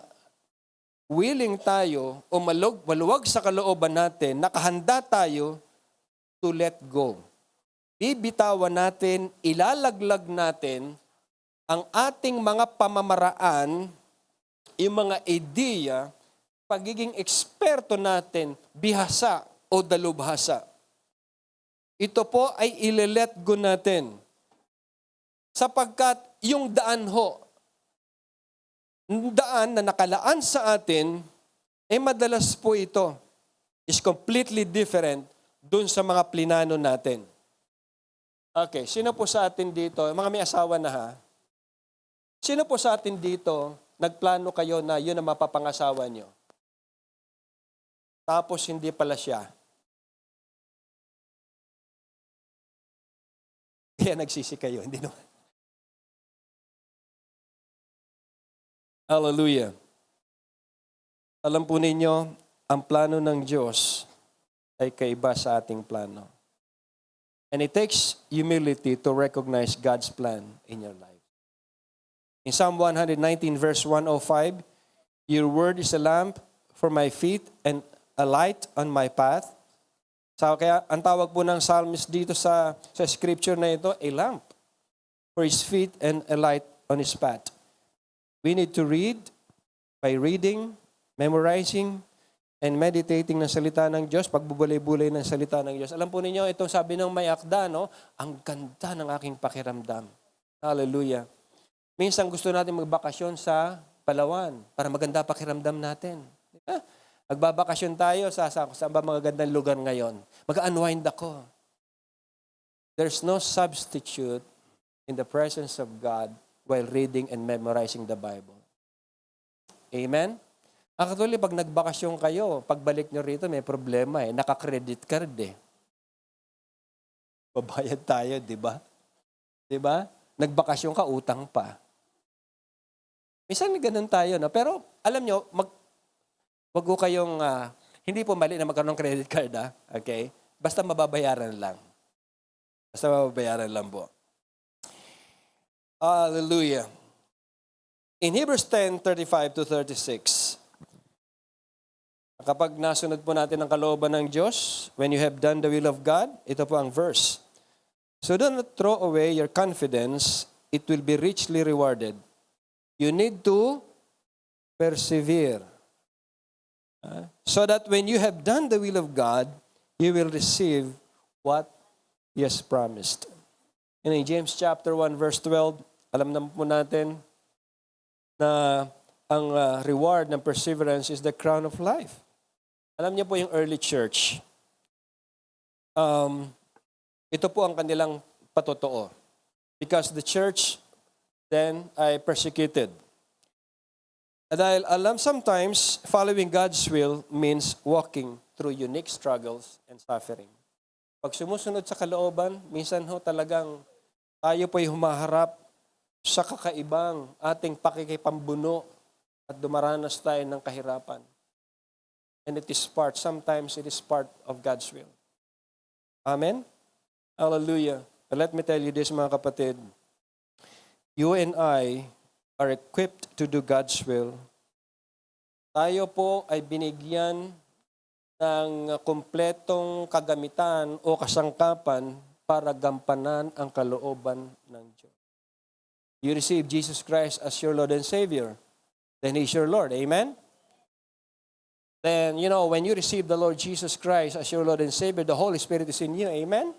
willing tayo o maluwag sa kalooban natin, nakahanda tayo to let go. Bibitawan natin, ilalaglag natin ang ating mga pamamaraan, yung mga ideya, pagiging eksperto natin, bihasa o dalubhasa. Ito po ay ile-let go natin. Sapagkat yung daan na nakalaan sa atin, madalas po ito is completely different dun sa mga plinano natin. Okay, sino po sa atin dito, mga may asawa na ha, sino po sa atin dito, nagplano kayo na yun ang mapapangasawa nyo? Tapos hindi pala siya. Kaya nagsisi kayo, hindi naman. Hallelujah. Alam po ninyo, ang plano ng Diyos ay kaiba sa ating plano. And it takes humility to recognize God's plan in your life. In Psalm 119 verse 105, your word is a lamp for my feet and a light on my path. So kaya ang tawag po ng psalmist dito sa scripture na ito, a lamp for his feet and a light on his path. We need to read by reading, memorizing, and meditating ng salita ng Diyos, pagbubulay-bulay ng salita ng Diyos. Alam po ninyo, itong sabi ng may akda, no? Ang ganda ng aking pakiramdam. Hallelujah. Minsan gusto natin magbakasyon sa Palawan para maganda pakiramdam natin. Magbabakasyon tayo sa mga gandang lugar ngayon. Mag-unwind ako. There's no substitute in the presence of God while reading and memorizing the Bible. Amen? Actually, pag nagbakasyon kayo, pagbalik nyo rito, may problema naka-credit card Babayad tayo, di ba? Di ba? Nagbakasyon ka, utang pa. Minsan ganun tayo, no? Pero alam nyo, wag ko kayong, hindi po mali na magkaroon ng credit card, Okay? Basta mababayaran lang. Basta mababayaran lang po. Hallelujah. In Hebrews 10:35-36, kapag nasunod po natin ang kalooban ng Diyos, when you have done the will of God, ito po ang verse. So do not throw away your confidence, it will be richly rewarded. You need to persevere. So that when you have done the will of God, you will receive what He has promised. And in James chapter 1 verse 12, alam na po natin na ang reward ng perseverance is the crown of life. Alam niyo po yung early church, ito po ang kanilang patotoo. Because the church then ay persecuted. Dahil alam, sometimes following God's will means walking through unique struggles and suffering. Pag sumusunod sa kalooban, minsan talagang tayo po'y humaharap sa kakaibang ating pakikipambuno at dumaranas tayo ng kahirapan. And it is sometimes it is part of God's will. Amen? Hallelujah. But let me tell you this, mga kapatid. You and I are equipped to do God's will. Tayo po ay binigyan ng kumpletong kagamitan o kasangkapan para gampanan ang kalooban ng Diyos. You receive Jesus Christ as your Lord and Savior, then He's your Lord. Amen? Then, when you receive the Lord Jesus Christ as your Lord and Savior, the Holy Spirit is in you. Amen?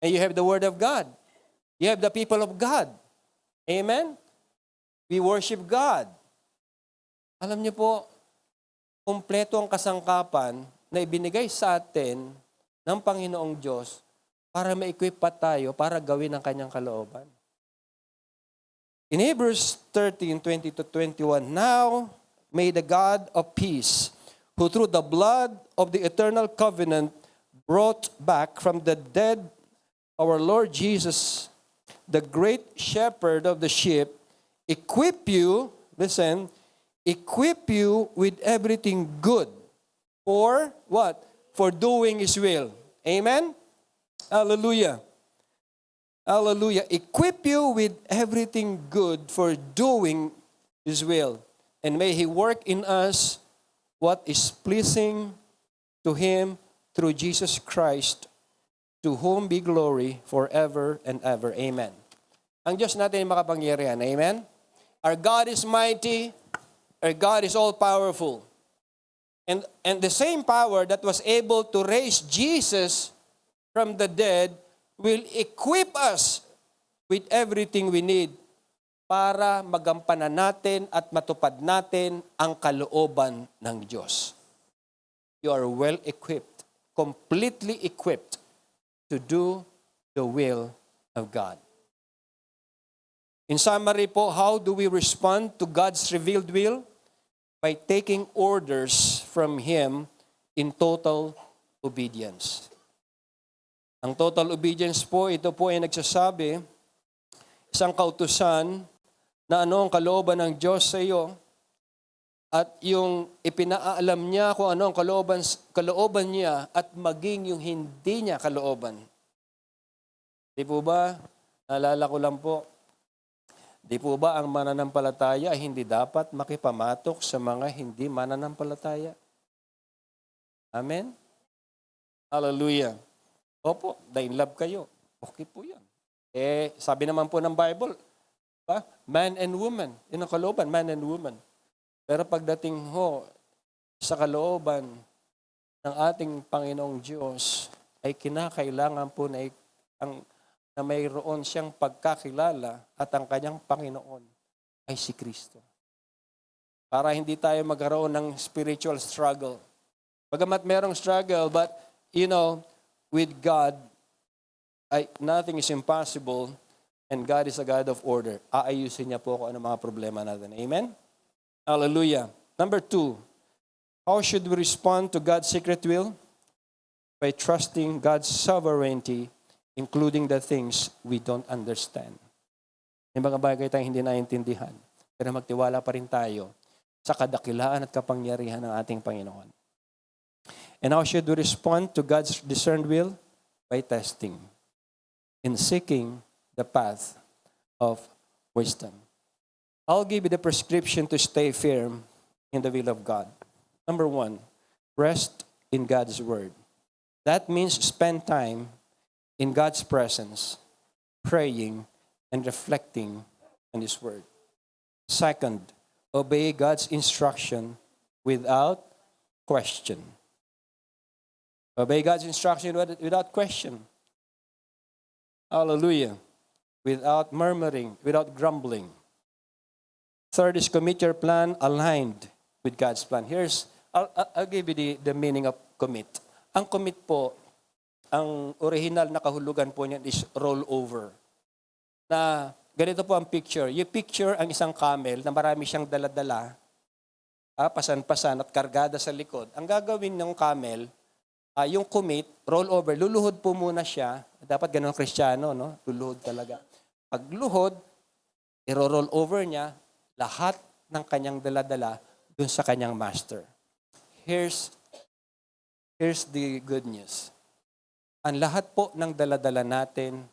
And you have the Word of God. You have the people of God. Amen? We worship God. Alam niyo po, kumpleto ang kasangkapan na ibinigay sa atin ng Panginoong Diyos para ma-equip pa tayo para gawin ang kanyang kalooban. In Hebrews 13:20-21, now may the God of peace, who through the blood of the eternal covenant brought back from the dead our Lord Jesus, the great shepherd of the sheep, equip you, listen, equip you with everything good. For what? For doing His will. Amen? Hallelujah. Hallelujah. Equip you with everything good for doing His will. And may He work in us what is pleasing to Him through Jesus Christ, to whom be glory forever and ever. Amen. Ang Diyos natin ay makapangyarihan. Amen? Our God is mighty. Our God is all-powerful. And the same power that was able to raise Jesus from the dead will equip us with everything we need para magampanan natin at matupad natin ang kalooban ng Diyos. You are well equipped, completely equipped to do the will of God. In summary po, how do we respond to God's revealed will? By taking orders from Him in total obedience. Ang total obedience po, ito po ay nagsasabi, isang kautusan na ano ang kalooban ng Diyos sa iyo at yung ipinaalam niya kung ano ang kalooban niya at maging yung hindi niya kalooban. Di po ba? Naalala ko lang po, di po ba ang mananampalataya ay hindi dapat makipamatok sa mga hindi mananampalataya? Amen? Hallelujah. Opo, dahil love kayo. Okay po yan. Sabi naman po ng Bible, man and woman. Yun ang kalooban, man and woman. Pero pagdating sa kalooban ng ating Panginoong Diyos ay kinakailangan po na mayroon siyang pagkakilala at ang kanyang Panginoon ay si Kristo. Para hindi tayo magkaroon ng spiritual struggle. Bagamat merong struggle, but with God, nothing is impossible and God is a God of order. Aayusin niya po kung ano mga problema natin. Amen? Hallelujah. Number 2, how should we respond to God's secret will? By trusting God's sovereignty, including the things we don't understand. May mga bagay tayong hindi naiintindihan, pero magtiwala pa rin tayo sa kadakilaan at kapangyarihan ng ating Panginoon. And how should we respond to God's discerned will? By testing, in seeking the path of wisdom. I'll give you the prescription to stay firm in the will of God. Number 1, rest in God's word. That means spend time in God's presence, praying and reflecting on His word. Second, obey God's instruction without question. Obey God's instruction without question. Hallelujah. Without murmuring, without grumbling. Third is commit your plan aligned with God's plan. I'll give you the meaning of commit. Ang commit po, ang original na kahulugan po niyan is roll over. Na ganito po ang picture. You picture ang isang camel na marami siyang daladala, pasan-pasan at kargada sa likod. Ang gagawin ng camel, yung commit, roll over, luluhod po muna siya. Dapat ganun ang Kristiyano, no? Luluhod talaga. Pag luhod, i-roll over niya lahat ng kanyang daladala dun sa kanyang master. Here's the good news. Ang lahat po ng daladala natin,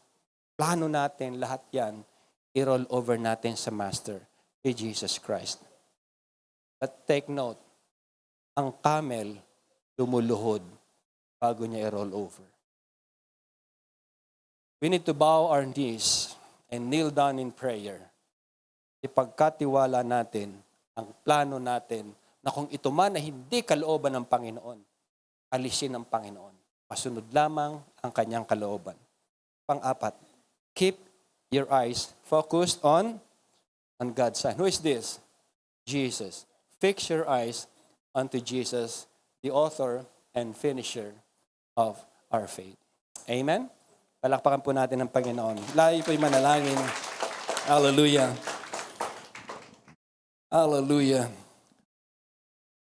plano natin, lahat yan, i-roll over natin sa master, kay Jesus Christ. But take note, ang camel lumuluhod bago niya i-roll over. We need to bow our knees and kneel down in prayer. Ipagkatiwala natin ang plano natin na kung ito man ay hindi kalooban ng Panginoon, alisin ng Panginoon. Masunod lamang ang kanyang kalooban. Pang-apat, keep your eyes focused on God's Son. Who is this? Jesus. Fix your eyes unto Jesus, the author and finisher of our faith. Amen? Palakpakan po natin ang Panginoon. Layo po'y manalangin. Hallelujah. Hallelujah.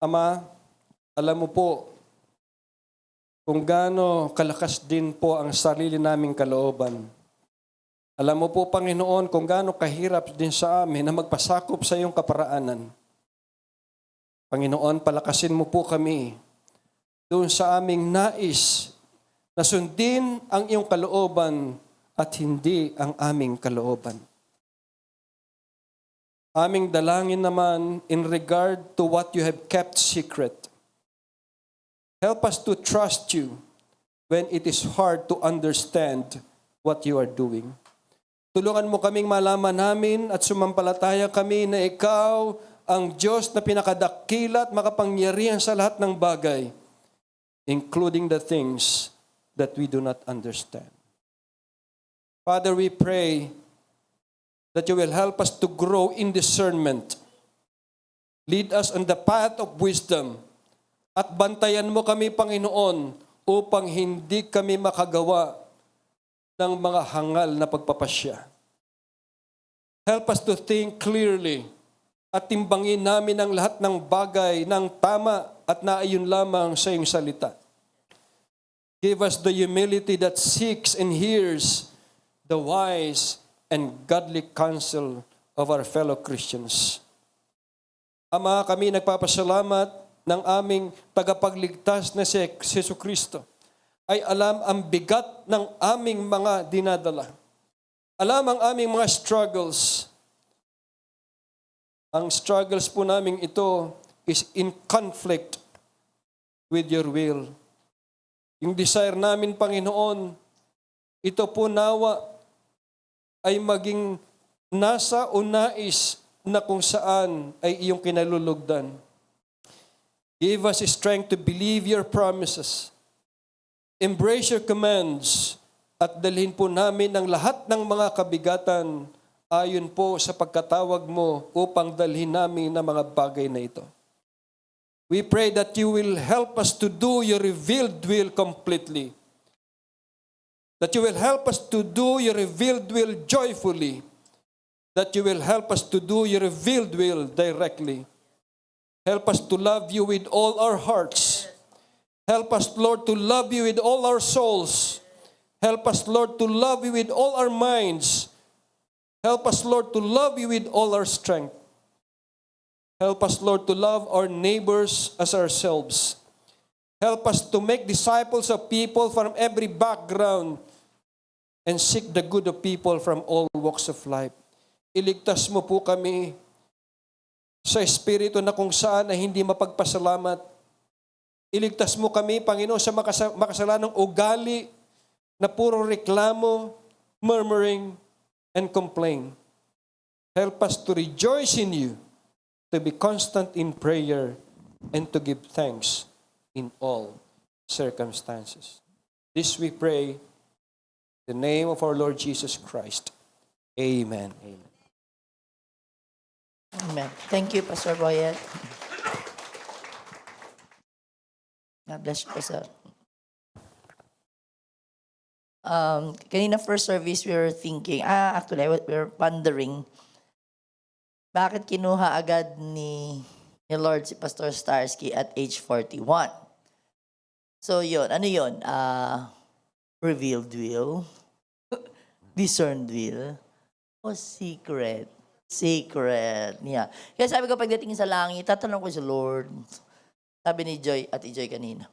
Ama, alam mo po kung gaano kalakas din po ang sarili naming kalooban. Alam mo po, Panginoon, kung gaano kahirap din sa amin na magpasakop sa iyong kaparaanan. Panginoon, palakasin mo po kami doon sa aming nais na sundin ang iyong kalooban at hindi ang aming kalooban. Aming dalangin naman in regard to what you have kept secret. Help us to trust you when it is hard to understand what you are doing. Tulungan mo kaming malaman namin at sumampalataya kami na ikaw ang Diyos na pinakadakila at makapangyarihan sa lahat ng bagay, including the things that we do not understand. Father, we pray that you will help us to grow in discernment. Lead us on the path of wisdom. At bantayan mo kami, Panginoon, upang hindi kami makagawa ng mga hangal na pagpapasya. Help us to think clearly at timbangin namin ang lahat ng bagay ng tama at naayon lamang sa iyong salita. Give us the humility that seeks and hears the wise and godly counsel of our fellow Christians. Ama, kami nagpapasalamat ng aming tagapagligtas na si Jesucristo ay alam ang bigat ng aming mga dinadala. Alam ang aming mga struggles. Ang struggles po namin ito is in conflict with your will. Yung desire namin, Panginoon, ito po nawa ay maging nasa o nais na kung saan ay iyong kinalulugdan. Give us strength to believe your promises. Embrace your commands at dalhin po namin ang lahat ng mga kabigatan ayon po sa pagkatawag mo upang dalhin namin ang mga bagay na ito. We pray that you will help us to do your revealed will completely. That you will help us to do your revealed will joyfully. That you will help us to do your revealed will directly. Help us to love you with all our hearts. Help us, Lord, to love you with all our souls. Help us, Lord, to love you with all our minds. Help us, Lord, to love you with all our strength. Help us, Lord, to love our neighbors as ourselves. Help us to make disciples of people from every background and seek the good of people from all walks of life. Iligtas mo po kami sa espiritu na kung saan ay hindi mapagpasalamat. Iligtas mo kami, Panginoon, sa makasalanang ugali na puro reklamo, murmuring, and complain. Help us to rejoice in you, to be constant in prayer, and to give thanks in all circumstances. This we pray in the name of our Lord Jesus Christ. Amen. Amen. Amen. Thank you, Pastor Boyet. God bless you, Pastor. Kanina first service, we were thinking, actually, we were pondering, bakit kinuha agad ni Lord si Pastor Starsky at age 41? So yun, ano yun? Revealed will? Discerned will? O secret? Secret. Yeah. Kaya sabi ko pagdating sa langit, tatanong ko sa Lord. Sabi ni Joy, Ate Joy kanina.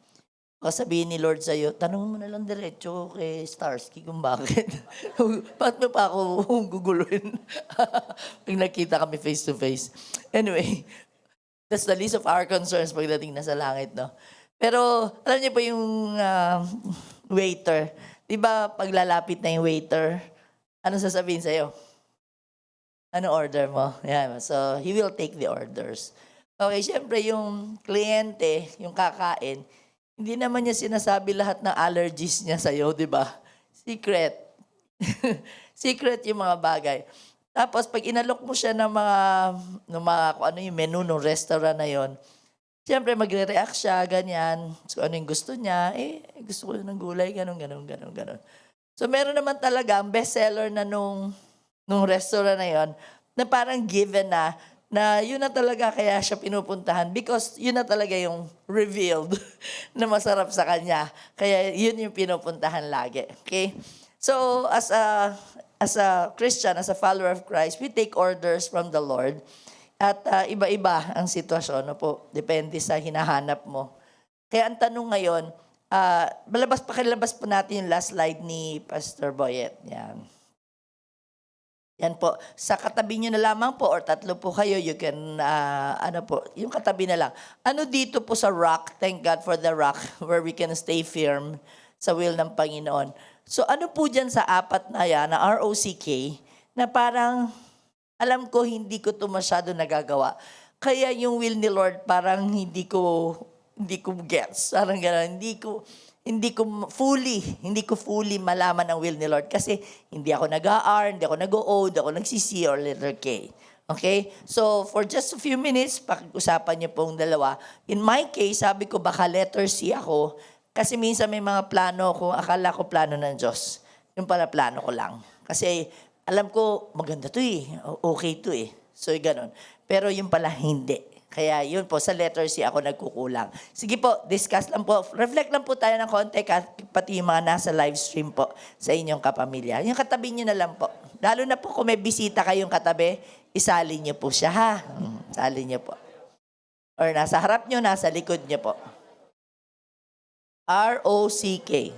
Baka sabihin ni Lord sa'yo, tanong mo na lang diretso kay Starsky kung bakit. Bakit mo pa ako guguluhin? Pag nakita kami face to face. Anyway, that's the least of our concerns pagdating na sa langit, no? Pero, alam niyo po yung waiter. Di ba, pag lalapit na yung waiter, ano sasabihin sa'yo? Ano order mo? Yan. So, he will take the orders. Okay, syempre yung kliyente, yung kakain, hindi naman niya sinasabi lahat ng allergies niya sa'yo, di ba? Secret. Secret yung mga bagay. Tapos, pag inalok mo siya ng mga kung ano yung menu ng restaurant na yon, syempre magre-react siya, ganyan. So, ano yung gusto niya? Gusto ko ng gulay, ganun. So, meron naman talaga, ang bestseller na nung restaurant na yon, na parang given na yun na talaga kaya siya pinupuntahan because yun na talaga yung revealed na masarap sa kanya. Kaya yun yung pinupuntahan lagi. Okay? So, as a Christian, as a follower of Christ, we take orders from the Lord. At iba-iba ang sitwasyon. No po? Depende sa hinahanap mo. Kaya ang tanong ngayon, pakilabas po natin yung last slide ni Pastor Boyet. Yan. Yan po. Sa katabi nyo na lamang po or tatlo po kayo, you can, yung katabi na lang. Ano dito po sa rock, thank God for the rock, where we can stay firm sa will ng Panginoon. So ano po dyan sa apat na yan, na ROCK, na parang, alam ko hindi ko to masyado nagagawa. Kaya yung will ni Lord parang hindi ko gets. Parang gano'n, hindi ko fully malaman ang will ni Lord kasi hindi ako nag-R, hindi ako nag-O, hindi ako nag-C or letter K. Okay? So, for just a few minutes, pag-usapan niyo pong dalawa. In my case, sabi ko baka letter C ako kasi minsan may mga plano ko, akala ko plano ng Diyos. Yung pala plano ko lang. Kasi alam ko, maganda to okay to So, gano'n. Pero yung pala hindi. Kaya yun po, sa letter C ako nagkukulang. Sige po, discuss lang po. Reflect lang po tayo ng konti, pati yung mga nasa live stream po sa inyong kapamilya. Yung katabi nyo na lang po. Lalo na po kung may bisita kayong katabi, isalin nyo po siya, ha? Salin nyo po. Or nasa harap nyo, nasa likod nyo po. ROCK.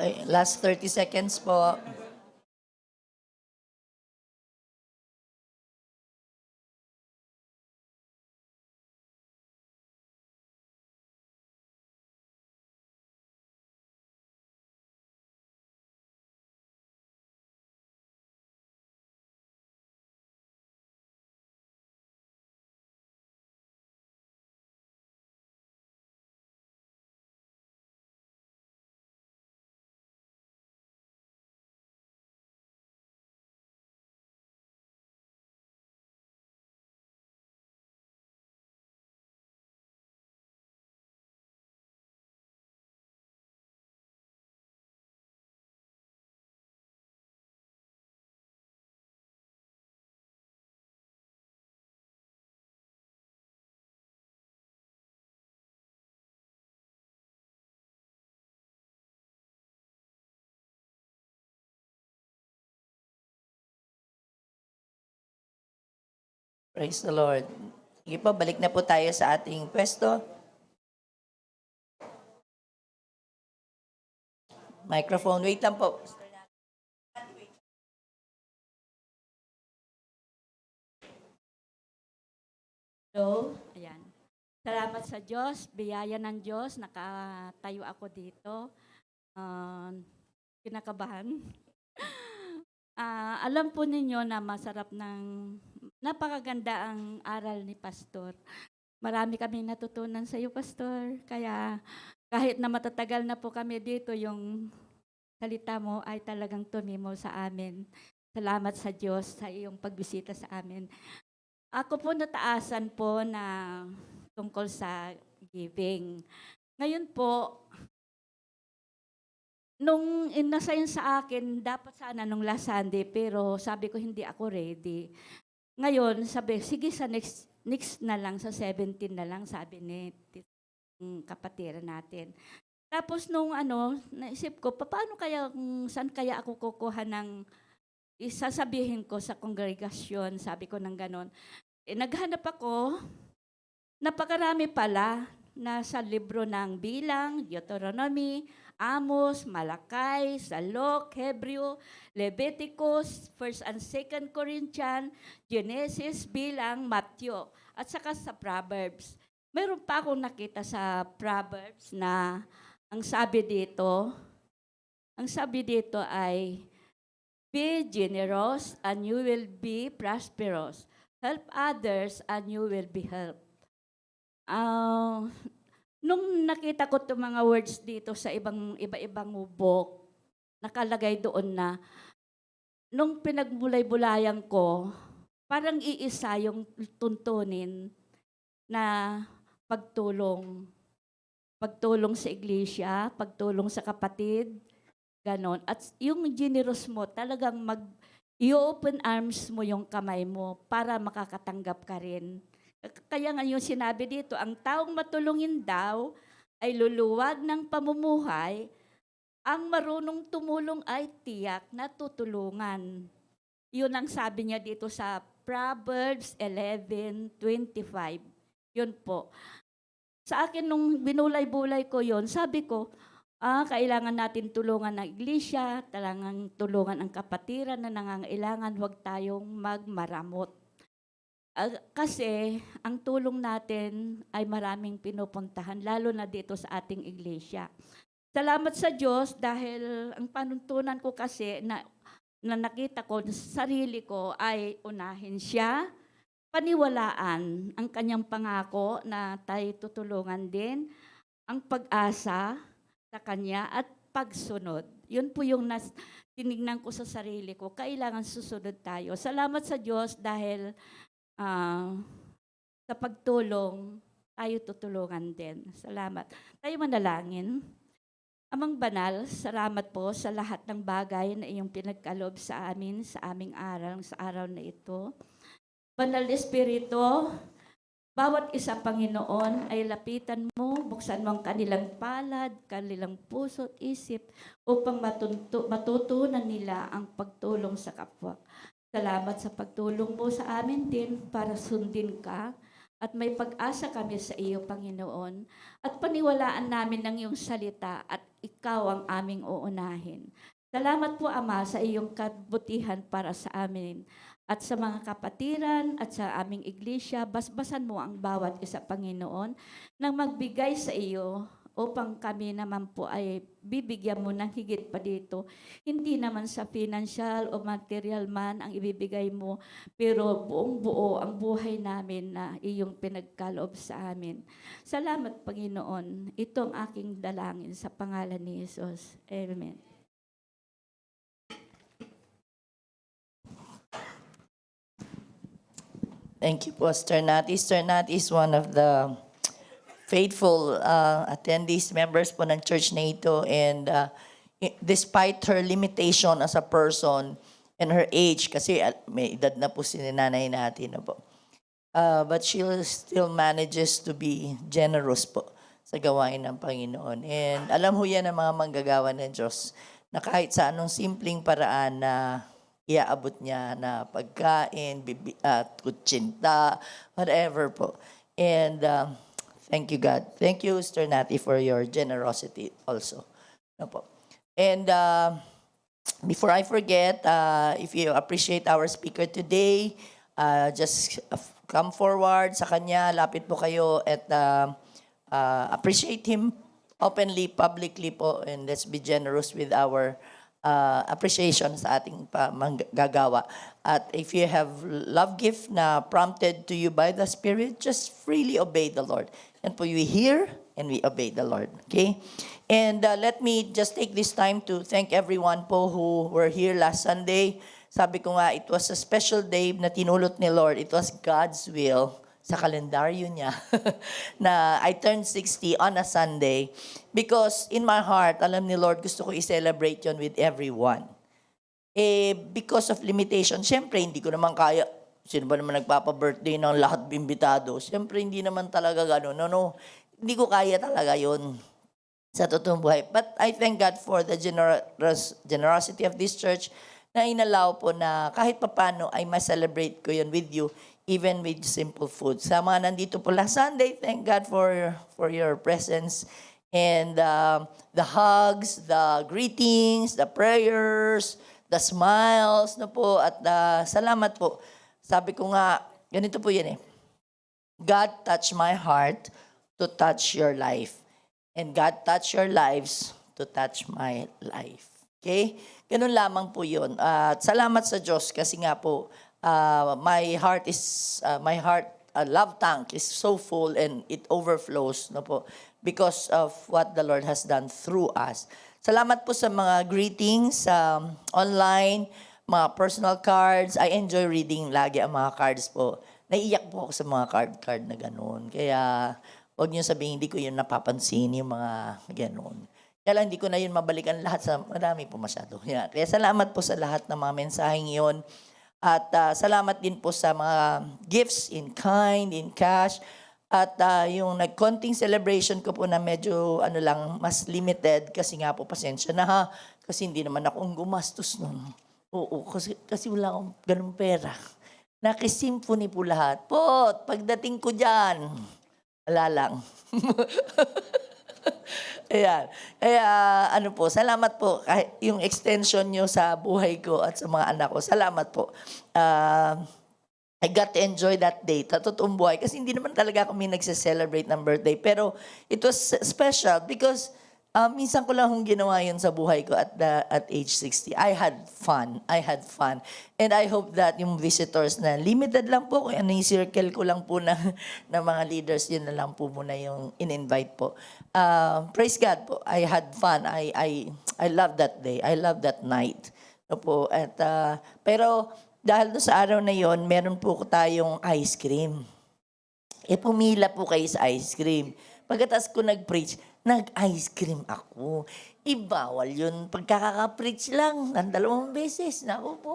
Ay, last 30 seconds po. Praise the Lord. Sige po, balik na po tayo sa ating pwesto. Microphone, wait lang po. Hello. Ayan. Salamat sa Diyos, biyaya ng Diyos, nakatayo ako dito. Kinakabahan. Alam po ninyo na masarap napakaganda ang aral ni Pastor. Marami kaming natutunan sa iyo, Pastor. Kaya kahit na matatagal na po kami dito, yung salita mo ay talagang tumimo sa amin. Salamat sa Diyos sa iyong pagbisita sa amin. Ako po nataasan po na tungkol sa giving. Ngayon po, nung inasign sa akin, dapat sana nung last Sunday, pero sabi ko hindi ako ready. Ngayon, sabi, sige sa next na lang, sa 17 na lang, sabi ni kapatiran natin. Tapos nung naisip ko, paano kaya, saan kaya ako kukuha ng isasabihin ko sa kongregasyon, sabi ko ng ganon. Naghanap ako, napakarami pala, nasa libro ng Bilang, Deuteronomy, Amos, Malakay, Salok, Hebreo, Leviticus, 1 and 2 Corinthians, Genesis, Bilang, Matthew, at saka sa Proverbs. Meron pa akong nakita sa Proverbs na ang sabi dito ay, be generous and you will be prosperous. Help others and you will be helped. Nung nakita ko itong mga words dito sa iba-ibang book, nakalagay doon na, nung pinagbulay-bulayan ko, parang iisa yung tuntunin na pagtulong. Pagtulong sa iglesia, pagtulong sa kapatid, ganon. At yung generous mo, talagang i-open arms mo yung kamay mo para makakatanggap ka rin. Kaya nga yung sinabi dito, ang taong matulungin daw ay luluwag ng pamumuhay, ang marunong tumulong ay tiyak na tutulungan. Yun ang sabi niya dito sa Proverbs 11:25. Yun po. Sa akin, nung binulay-bulay ko yon, sabi ko, kailangan natin tulungan ng iglesia, talagang tulungan ang kapatiran na nangangailangan, huwag tayong magmaramot. Kasi ang tulong natin ay maraming pinupuntahan, lalo na dito sa ating iglesia. Salamat sa Diyos dahil ang panuntunan ko kasi na nakita ko sa sarili ko ay unahin siya, paniwalaan ang kanyang pangako na tayo tutulungan din, ang pag-asa sa kanya at pagsunod. Yun po yung tinignan ko sa sarili ko, kailangan susunod tayo. Salamat sa Diyos dahil sa pagtulong, tayo tutulungan din. Salamat. Tayo manalangin. Amang banal, salamat po sa lahat ng bagay na iyong pinagkaloob sa amin, sa aming araw, sa araw na ito. Banal Espiritu, bawat isa, Panginoon, ay lapitan mo, buksan mo ang kanilang palad, kanilang puso at isip upang matutunan nila ang pagtulong sa kapwa. Salamat sa pagtulong mo sa amin din para sundin ka At may pag-asa kami sa iyo, Panginoon. At paniwalaan namin ng iyong salita at ikaw ang aming uunahin. Salamat po, Ama, sa iyong kabutihan para sa amin at sa mga kapatiran at sa aming iglesia. Basbasan mo ang bawat isa, Panginoon, nang magbigay sa iyo upang kami naman po ay bibigyan mo ng higit pa dito. Hindi naman sa financial o material man ang ibibigay mo, pero buong buo ang buhay namin na iyong pinagkaloob sa amin. Salamat, Panginoon. Ito ang aking dalangin sa pangalan ni Jesus. Amen. Thank you po, Sister Nat. Sister Nat is one of the faithful attendees, members po ng church na ito. And despite her limitation as a person and her age, kasi may edad na po si nanay natin. No po. But she still manages to be generous po sa gawain ng Panginoon. And alam ho yan ng mga manggagawa ng Diyos na kahit sa anong simpleng paraan na iaabot niya na pagkain, kutsinta, whatever po. And thank you, God. Thank you, Sister Nati, for your generosity also. No po. And before I forget, if you appreciate our speaker today, just come forward sa kanya, lapit po kayo at appreciate him openly, publicly po, and let's be generous with our appreciation sa ating manggagawa. At if you have love gift na prompted to you by the Spirit, just freely obey the Lord. And po, we hear and we obey the Lord. Okay? And let me just take this time to thank everyone po who were here last Sunday. Sabi ko nga, it was a special day na tinulot ni Lord. It was God's will sa kalendaryo niya na I turned 60 on a Sunday because in my heart, alam ni Lord, gusto ko i-celebrate yon with everyone. Because of limitation, syempre hindi ko naman kaya, sino ba naman nagpapa-birthday ng lahat bimbitado? Syempre hindi naman talaga gano'n. No, hindi ko kaya talaga yon sa totoong buhay. But I thank God for the generosity of this church na inalaw po na kahit papano ay ma-celebrate ko yon with you, even with simple food. Sa mga nandito po last Sunday, thank God for your presence and the hugs, the greetings, the prayers, the smiles, no po, at salamat po. Sabi ko nga, ganito po yan eh. God touched my heart to touch your life. And God touched your lives to touch my life. Okay? Ganun lamang po yun. At salamat sa Diyos kasi nga po, my heart love tank is so full and it overflows no po because of what the Lord has done through us. Salamat po sa mga greetings online, mga personal cards. I enjoy reading lagi ang mga cards po. Naiiyak po ako sa mga card na gano'n. Kaya huwag niyo sabihin hindi ko yun napapansin yung mga gano'n. Kaya lang hindi ko na yun mabalikan lahat sa marami po masyado. Yeah. Kaya salamat po sa lahat ng mga mensaheng yun. At salamat din po sa mga gifts in kind, in cash. At yung nagkonting celebration ko po na medyo mas limited kasi nga po pasensya na ha. Kasi hindi naman akong gumastos nun. Oo, kasi wala akong ganung pera. Naki-symphony po lahat. Po, pagdating ko dyan, wala lang. Ayan. Kaya salamat po. Kahit yung extension nyo sa buhay ko at sa mga anak ko, salamat po. I got to enjoy that day, totoong buhay. Kasi hindi naman talaga kami nagse-celebrate ng birthday. Pero it was special because minsan ko lang ginawa yun sa buhay ko at age 60. I had fun. And I hope that yung visitors na limited lang po, kung ano yung circle ko lang po na mga leaders, yun na lang po muna yung in-invite po. Praise God po. I had fun. I love that day. I love that night. No po. At, pero dahil sa araw na yon, meron po tayong ice cream. Pumila po kayo sa ice cream. Pagkatapos ko nag-preach, nag-ice cream ako. Ibawal yun. Pagkaka-preach lang, ng 2 beses. Naku po.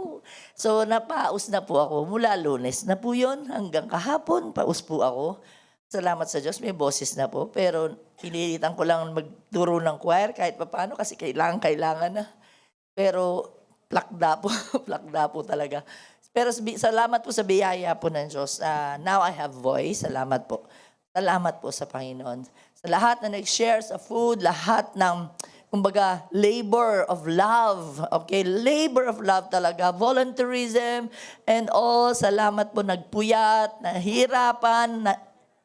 So, napaus na po ako. Mula Lunes na po yun. Hanggang kahapon, paus po ako. Salamat sa Diyos, may boses na po. Pero pinilitan ko lang magturo ng choir kahit paano kasi kailangan na. Pero plakda po talaga. Pero salamat po sa biyaya po ng Diyos. Now I have voice. Salamat po. Salamat po sa Panginoon. Sa lahat na nag-share sa food, lahat ng, kumbaga, labor of love. Okay? Labor of love talaga. Volunteerism and all. Salamat po, nagpuyat, nahirapan,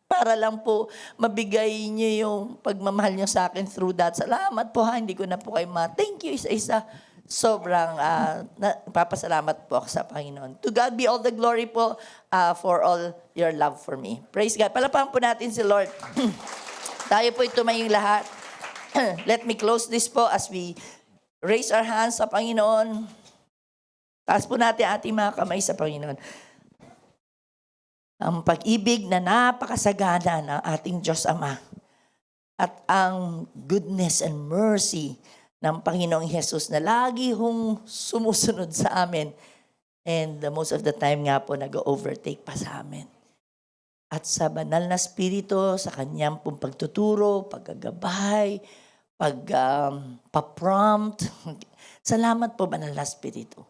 para lang po mabigay niyo yung pagmamahal niyo sa akin through that. Salamat po ha. Hindi ko na po kayo thank you isa-isa. Sobrang papasalamat po ako sa Panginoon. To God be all the glory po for all your love for me. Praise God. Palapakan po natin si Lord. Tayo po tumayong lahat. Let me close this po as we raise our hands sa Panginoon. Taas po natin ating mga kamay sa Panginoon. Ang pag-ibig na napakasagana ng ating Diyos Ama at ang goodness and mercy ng Panginoong Jesus na lagi hong sumusunod sa amin. And most of the time nga po nag-overtake pa sa amin. At sa banal na spirito, sa kanyang pong pagtuturo, paggagabay, pa-prompt. Salamat po, banal na spirito.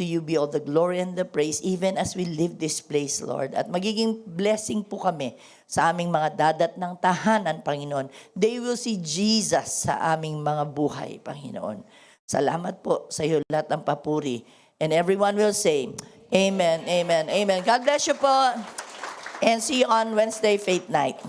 To you be all the glory and the praise even as we leave this place, Lord. At magiging blessing po kami sa aming mga dadat ng tahanan, Panginoon. They will see Jesus sa aming mga buhay, Panginoon. Salamat po sa iyo lahat ng papuri. And everyone will say, Amen, Amen, Amen. God bless you po. And see you on Wednesday, Faith Night.